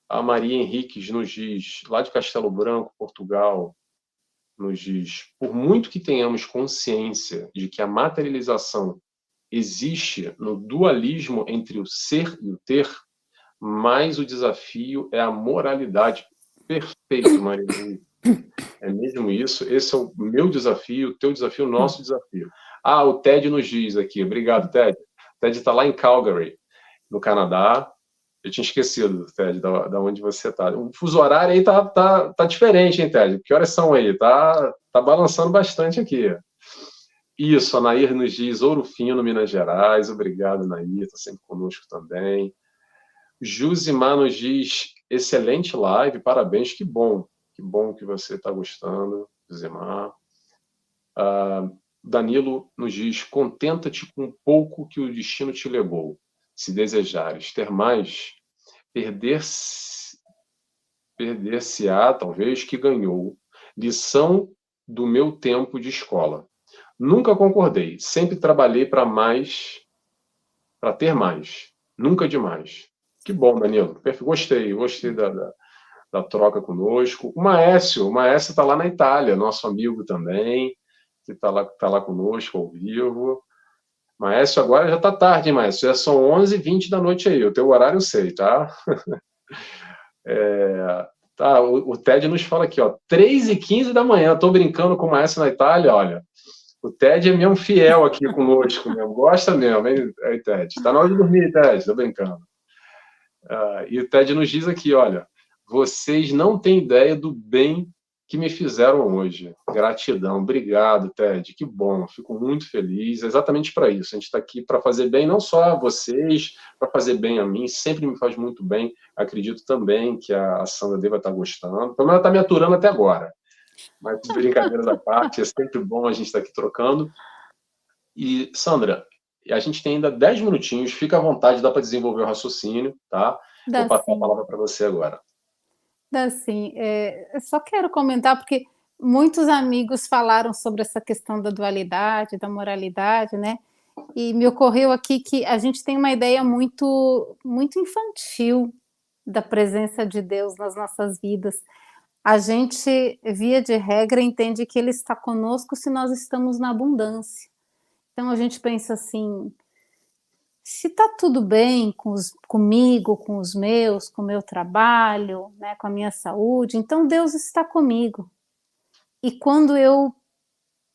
A Maria Henriques nos diz, lá de Castelo Branco, Portugal, nos diz, por muito que tenhamos consciência de que a materialização existe no dualismo entre o ser e o ter, mas o desafio é a moralidade. Perfeito, Maria Henrique. É mesmo isso? Esse é o meu desafio, o teu desafio, o nosso desafio. O Ted nos diz aqui, obrigado, Ted. O Ted está lá em Calgary, no Canadá. Eu tinha esquecido, Ted, da onde você está. O fuso horário aí tá diferente, hein, Ted? Que horas são aí? Tá balançando bastante aqui. Isso, a Nair nos diz Ouro Fino, Minas Gerais. Obrigado, Nair, está sempre conosco também. Jusimar nos diz excelente live, parabéns, que bom que você está gostando, Jusimar. Danilo nos diz, contenta-te com o pouco que o destino te legou. Se desejares ter mais, perder-se-á, talvez, que ganhou. Lição do meu tempo de escola. Nunca concordei, sempre trabalhei para ter mais, nunca demais. Que bom, Danilo. Gostei da troca conosco. O Maécio está lá na Itália, nosso amigo também, que está lá conosco ao vivo. Maécio, agora já está tarde, hein, Maécio? Já são 11h20 da noite aí. O teu horário eu sei, tá? O Ted nos fala aqui, ó, 3h15 da manhã. Estou brincando com o Maécio na Itália, olha. O Ted é mesmo fiel aqui conosco, mesmo. Gosta mesmo, hein, Ted? Está na hora de dormir, Ted. Estou brincando. E o Ted nos diz aqui, olha, vocês não têm ideia do bem que me fizeram hoje. Gratidão. Obrigado, Ted. Que bom. Fico muito feliz. É exatamente para isso. A gente está aqui para fazer bem não só a vocês, para fazer bem a mim. Sempre me faz muito bem. Acredito também que a Sandra deva estar gostando. Pelo menos ela está me aturando até agora. Mas, brincadeiras à parte, é sempre bom a gente estar aqui trocando. E, Sandra, a gente tem ainda 10 minutinhos. Fica à vontade, dá para desenvolver o raciocínio, tá? Vou passar a palavra para você agora. Dá sim. Eu só quero comentar, porque muitos amigos falaram sobre essa questão da dualidade, da moralidade, né? E me ocorreu aqui que a gente tem uma ideia muito, muito infantil da presença de Deus nas nossas vidas. A gente, via de regra, entende que Ele está conosco se nós estamos na abundância. Então a gente pensa assim, se está tudo bem comigo, com os meus, com o meu trabalho, né, com a minha saúde, então Deus está comigo. E quando eu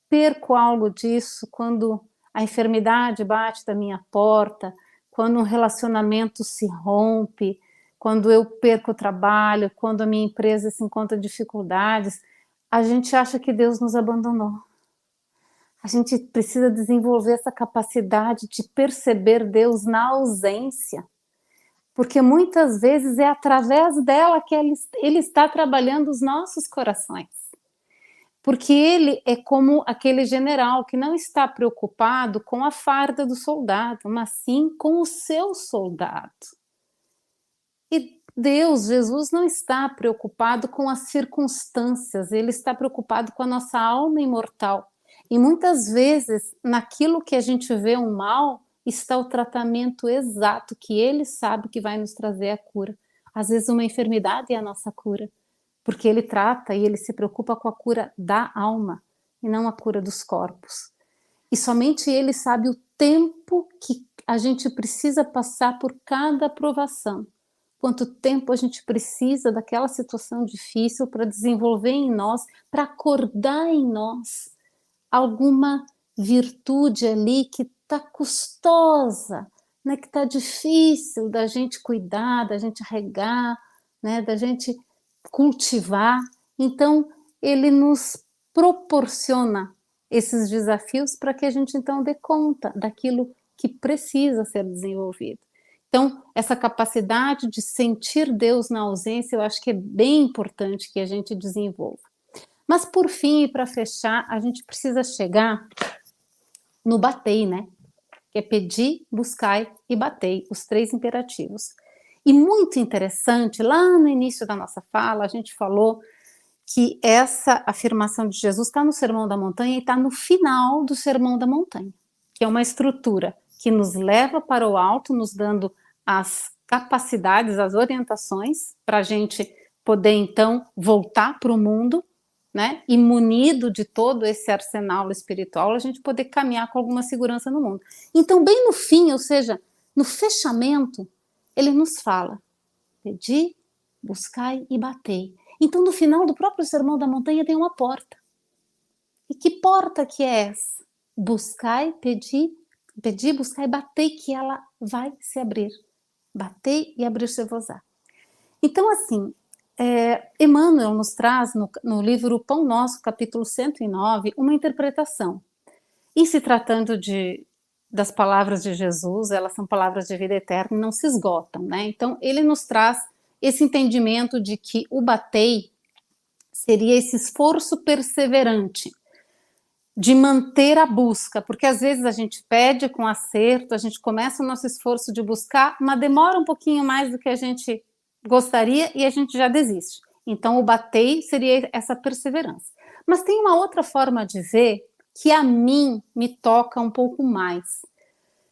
perco algo disso, quando a enfermidade bate da minha porta, quando um relacionamento se rompe, quando eu perco o trabalho, quando a minha empresa se encontra em dificuldades, a gente acha que Deus nos abandonou. A gente precisa desenvolver essa capacidade de perceber Deus na ausência, porque muitas vezes é através dela que Ele está trabalhando os nossos corações. Porque Ele é como aquele general que não está preocupado com a farda do soldado, mas sim com o seu soldado. E Deus, Jesus, não está preocupado com as circunstâncias, Ele está preocupado com a nossa alma imortal. E muitas vezes, naquilo que a gente vê um mal, está o tratamento exato que ele sabe que vai nos trazer a cura. Às vezes uma enfermidade é a nossa cura, porque ele trata e ele se preocupa com a cura da alma e não a cura dos corpos. E somente ele sabe o tempo que a gente precisa passar por cada provação. Quanto tempo a gente precisa daquela situação difícil para desenvolver em nós, para acordar em nós alguma virtude ali que está custosa, né, que está difícil da gente cuidar, da gente regar, né, da gente cultivar. Então, ele nos proporciona esses desafios para que a gente então dê conta daquilo que precisa ser desenvolvido. Então, essa capacidade de sentir Deus na ausência, eu acho que é bem importante que a gente desenvolva. Mas, por fim, e para fechar, a gente precisa chegar no batei, né? Que é pedir, buscai e batei, os 3 imperativos. E muito interessante, lá no início da nossa fala, a gente falou que essa afirmação de Jesus está no Sermão da Montanha e está no final do Sermão da Montanha, que é uma estrutura que nos leva para o alto, nos dando as capacidades, as orientações, para a gente poder, então, voltar para o mundo, né? E munido de todo esse arsenal espiritual, a gente poder caminhar com alguma segurança no mundo. Então, bem no fim, ou seja, no fechamento, ele nos fala: pedi, buscai e batei. Então, no final do próprio Sermão da Montanha tem uma porta. E que porta que é essa? Buscai, pedi, buscai, batei, que ela vai se abrir. Batei e abrir-se-vos-á. Então, assim, Emmanuel nos traz no livro O Pão Nosso, capítulo 109, uma interpretação. E se tratando das palavras de Jesus, elas são palavras de vida eterna e não se esgotam, né? Então, ele nos traz esse entendimento de que o batei seria esse esforço perseverante de manter a busca, porque às vezes a gente pede com acerto, a gente começa o nosso esforço de buscar, mas demora um pouquinho mais do que a gente gostaria e a gente já desiste. Então, o batei seria essa perseverança. Mas tem uma outra forma de ver que a mim me toca um pouco mais.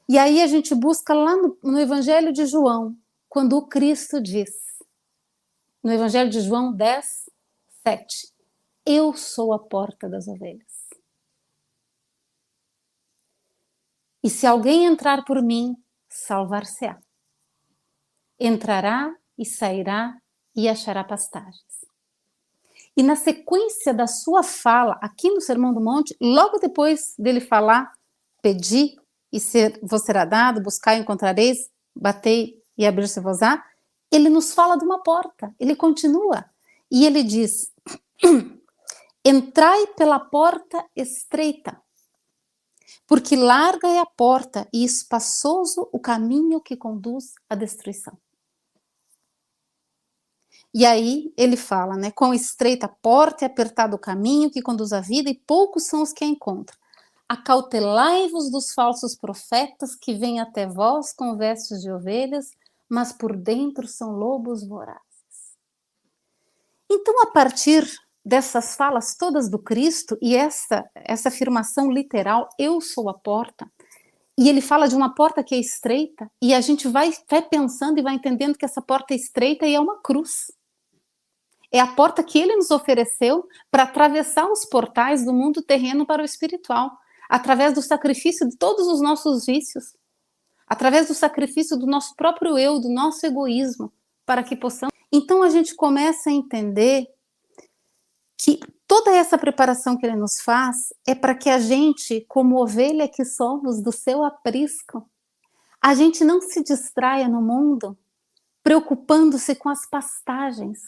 E aí a gente busca lá no Evangelho de João, quando o Cristo diz, no Evangelho de João 10, 7, eu sou a porta das ovelhas. E se alguém entrar por mim, salvar-se-á. Entrará e sairá e achará pastagens. E na sequência da sua fala, aqui no Sermão do Monte, logo depois dele falar, pedi e vos será dado, buscai e encontrareis, batei e abrir-se-vos-á, ele nos fala de uma porta, ele continua. E ele diz, entrai pela porta estreita, porque larga é a porta e espaçoso o caminho que conduz à destruição. E aí ele fala, né, com estreita a porta e apertado o caminho que conduz à vida, e poucos são os que a encontram. Acautelai-vos dos falsos profetas que vêm até vós com vestes de ovelhas, mas por dentro são lobos vorazes. Então, a partir dessas falas todas do Cristo e essa afirmação literal, eu sou a porta, e ele fala de uma porta que é estreita, e a gente vai pensando e vai entendendo que essa porta é estreita e é uma cruz. É a porta que ele nos ofereceu para atravessar os portais do mundo terreno para o espiritual, através do sacrifício de todos os nossos vícios, através do sacrifício do nosso próprio eu, do nosso egoísmo, para que possamos. Então a gente começa a entender que toda essa preparação que ele nos faz é para que a gente, como ovelha que somos do seu aprisco, a gente não se distraia no mundo preocupando-se com as pastagens.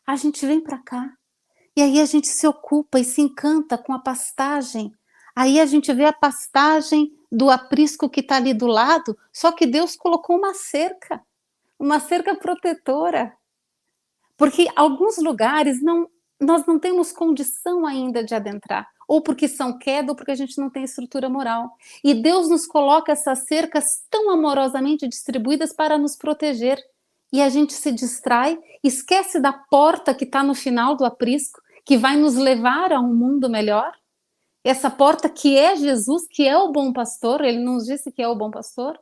A gente vem para cá e aí a gente se ocupa e se encanta com a pastagem. Aí a gente vê a pastagem do aprisco que está ali do lado, só que Deus colocou uma cerca protetora. Porque alguns lugares nós não temos condição ainda de adentrar, ou porque são queda, ou porque a gente não tem estrutura moral. E Deus nos coloca essas cercas tão amorosamente distribuídas para nos proteger. E a gente se distrai, esquece da porta que está no final do aprisco, que vai nos levar a um mundo melhor. essa porta que é Jesus, que é o bom pastor, ele nos disse que é o bom pastor,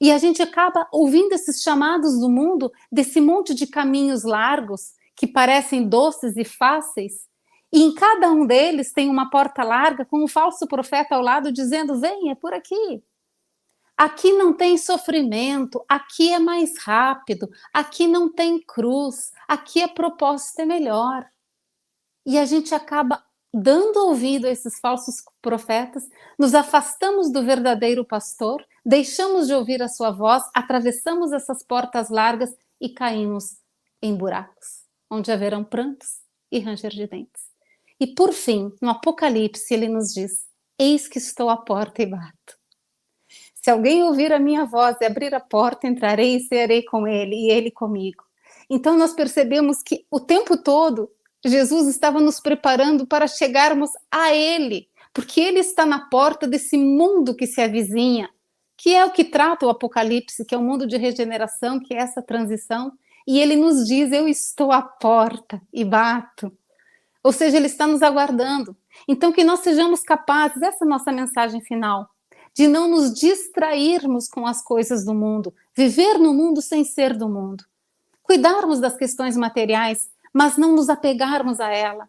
e a gente acaba ouvindo esses chamados do mundo, desse monte de caminhos largos, que parecem doces e fáceis, e em cada um deles tem uma porta larga, com um falso profeta ao lado, dizendo, vem, é por aqui. Aqui não tem sofrimento, aqui é mais rápido, aqui não tem cruz, aqui a proposta é melhor. E a gente acaba dando ouvido a esses falsos profetas, nos afastamos do verdadeiro pastor, deixamos de ouvir a sua voz, atravessamos essas portas largas e caímos em buracos, onde haverão prantos e ranger de dentes. E por fim, no Apocalipse, ele nos diz, eis que estou à porta e bato. Se alguém ouvir a minha voz e abrir a porta, entrarei e cearei com ele, e ele comigo. Então nós percebemos que o tempo todo Jesus estava nos preparando para chegarmos a ele, porque ele está na porta desse mundo que se avizinha, que é o que trata o Apocalipse, que é o mundo de regeneração, que é essa transição, e ele nos diz, eu estou à porta e bato. Ou seja, ele está nos aguardando. Então que nós sejamos capazes, essa é a nossa mensagem final, de não nos distrairmos com as coisas do mundo, viver no mundo sem ser do mundo, cuidarmos das questões materiais, mas não nos apegarmos a ela,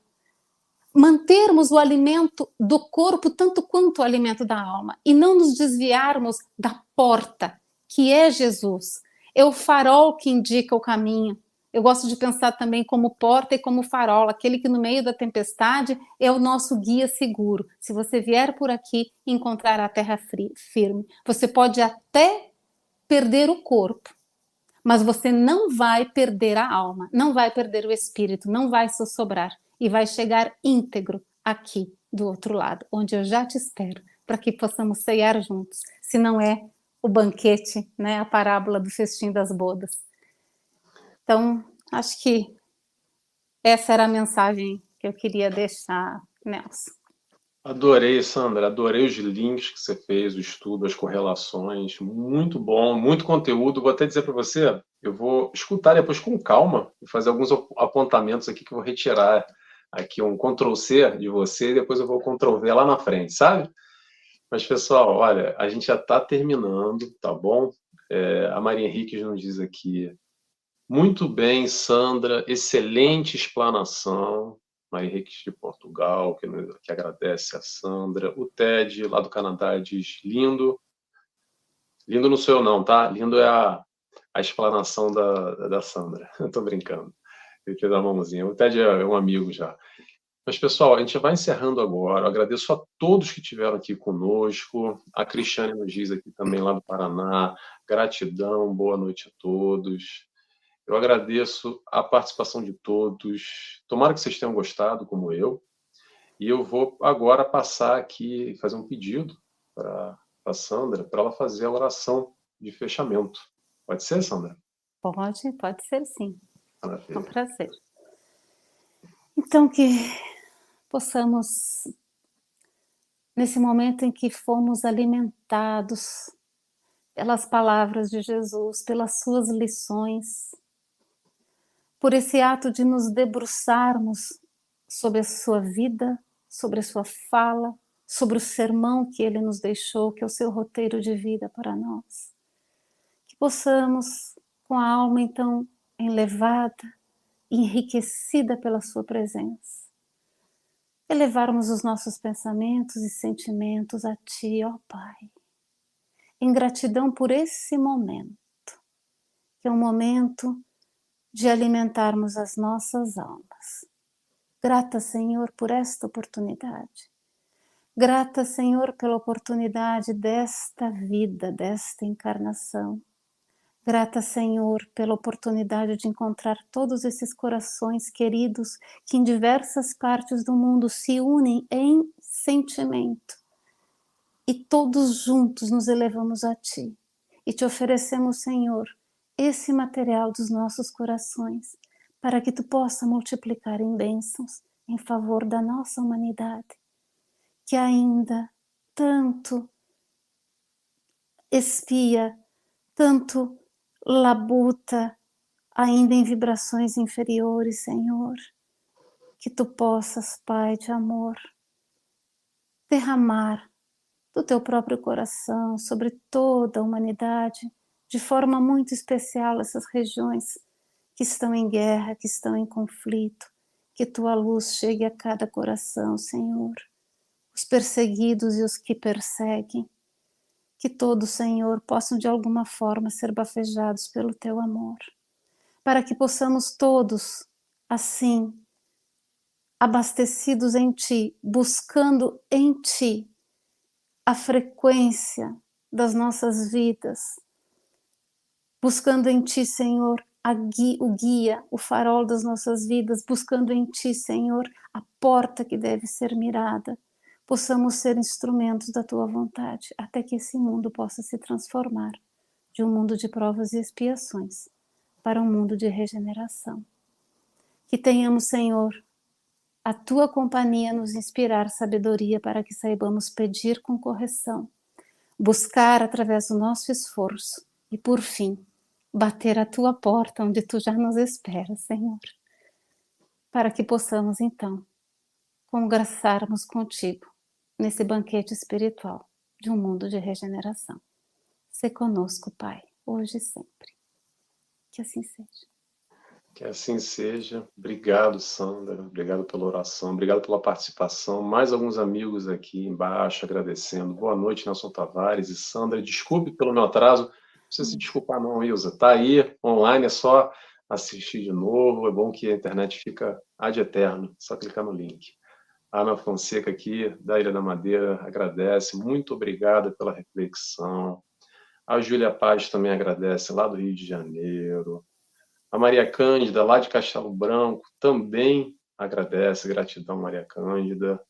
mantermos o alimento do corpo tanto quanto o alimento da alma e não nos desviarmos da porta, que é Jesus, é o farol que indica o caminho. Eu gosto de pensar também como porta e como farol, aquele que no meio da tempestade é o nosso guia seguro. Se você vier por aqui, encontrará a terra firme. Você pode até perder o corpo, mas você não vai perder a alma, não vai perder o espírito, não vai sossobrar e vai chegar íntegro aqui do outro lado, onde eu já te espero, para que possamos ceiar juntos, se não é o banquete, né, a parábola do festim das bodas. Então, acho que essa era a mensagem que eu queria deixar, Nelson. Adorei, Sandra, adorei os links que você fez, o estudo, as correlações, muito bom, muito conteúdo. Vou até dizer para você, eu vou escutar depois com calma e fazer alguns apontamentos aqui que eu vou retirar aqui um Ctrl+C de você e depois eu vou Ctrl+V lá na frente, sabe? Mas, pessoal, olha, a gente já está terminando, tá bom? A Maria Henrique nos diz aqui, muito bem, Sandra, excelente explanação. Maria Henrique de Portugal, que agradece a Sandra. O Ted, lá do Canadá, diz lindo. Lindo não sou eu não, tá? Lindo é a explanação da Sandra. Estou brincando. Ele fez a mãozinha. O Ted é um amigo já. Mas, pessoal, a gente vai encerrando agora. Eu agradeço a todos que estiveram aqui conosco. A Cristiane nos diz aqui também, lá do Paraná. Gratidão, boa noite a todos. Eu agradeço a participação de todos. Tomara que vocês tenham gostado, como eu. E eu vou agora passar aqui, fazer um pedido para a Sandra, para ela fazer a oração de fechamento. Pode ser, Sandra? Pode ser sim. Maravilha. É um prazer. Então, que possamos, nesse momento em que fomos alimentados pelas palavras de Jesus, pelas suas lições, por esse ato de nos debruçarmos sobre a sua vida, sobre a sua fala, sobre o sermão que ele nos deixou, que é o seu roteiro de vida para nós. Que possamos, com a alma então elevada, enriquecida pela sua presença, elevarmos os nossos pensamentos e sentimentos a Ti, ó Pai, em gratidão por esse momento, que é um momento de alimentarmos as nossas almas. Grata, Senhor, por esta oportunidade. Grata, Senhor, pela oportunidade desta vida, desta encarnação. Grata, Senhor, pela oportunidade de encontrar todos esses corações queridos que em diversas partes do mundo se unem em sentimento. E todos juntos nos elevamos a Ti. E Te oferecemos, Senhor, esse material dos nossos corações, para que Tu possa multiplicar em bênçãos em favor da nossa humanidade, que ainda tanto espia, tanto labuta, ainda em vibrações inferiores, Senhor, que Tu possas, Pai de amor, derramar do teu próprio coração sobre toda a humanidade, de forma muito especial essas regiões que estão em guerra, que estão em conflito, que tua luz chegue a cada coração, Senhor. Os perseguidos e os que perseguem, que todos, Senhor, possam de alguma forma ser bafejados pelo teu amor, para que possamos todos, assim, abastecidos em ti, buscando em ti a frequência das nossas vidas, buscando em ti, Senhor, o guia, o farol das nossas vidas, buscando em ti, Senhor, a porta que deve ser mirada, possamos ser instrumentos da tua vontade, até que esse mundo possa se transformar de um mundo de provas e expiações para um mundo de regeneração. Que tenhamos, Senhor, a tua companhia nos inspirar sabedoria para que saibamos pedir com correção, buscar através do nosso esforço e, por fim, bater a tua porta onde tu já nos esperas, Senhor, para que possamos, então, congraçarmos contigo nesse banquete espiritual de um mundo de regeneração. Sê conosco, Pai, hoje e sempre. Que assim seja. Que assim seja. Obrigado, Sandra. Obrigado pela oração. Obrigado pela participação. Mais alguns amigos aqui embaixo agradecendo. Boa noite, Nelson Tavares e Sandra. Desculpe pelo meu atraso. Não precisa se desculpar não, Ilza. Está aí, online, é só assistir de novo. É bom que a internet fica ad eterno. É só clicar no link. A Ana Fonseca aqui, da Ilha da Madeira, agradece. Muito obrigada pela reflexão. A Júlia Paz também agradece, lá do Rio de Janeiro. A Maria Cândida, lá de Castelo Branco, também agradece. Gratidão, Maria Cândida.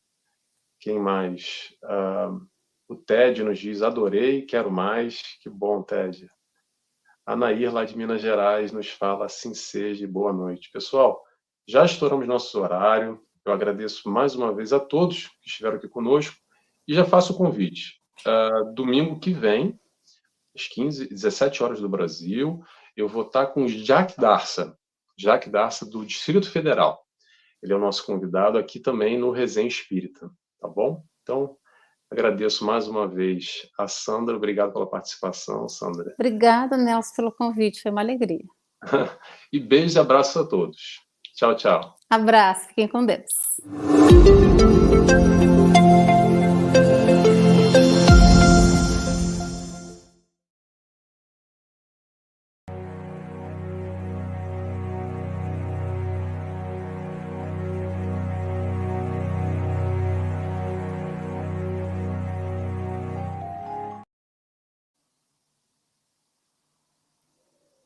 Quem mais? O Ted nos diz, adorei, quero mais. Que bom, Ted. A Nair, lá de Minas Gerais, nos fala, assim seja e boa noite. Pessoal, já estouramos nosso horário. Eu agradeço mais uma vez a todos que estiveram aqui conosco e já faço o convite. Domingo que vem, às 17 horas do Brasil, eu vou estar com o Jack Darsa do Distrito Federal. Ele é o nosso convidado aqui também no Resenha Espírita, tá bom? Então, agradeço mais uma vez a Sandra, obrigado pela participação, Sandra. Obrigada, Nelson, pelo convite, foi uma alegria. E beijos e abraços a todos. Tchau, tchau. Abraço, fiquem com Deus.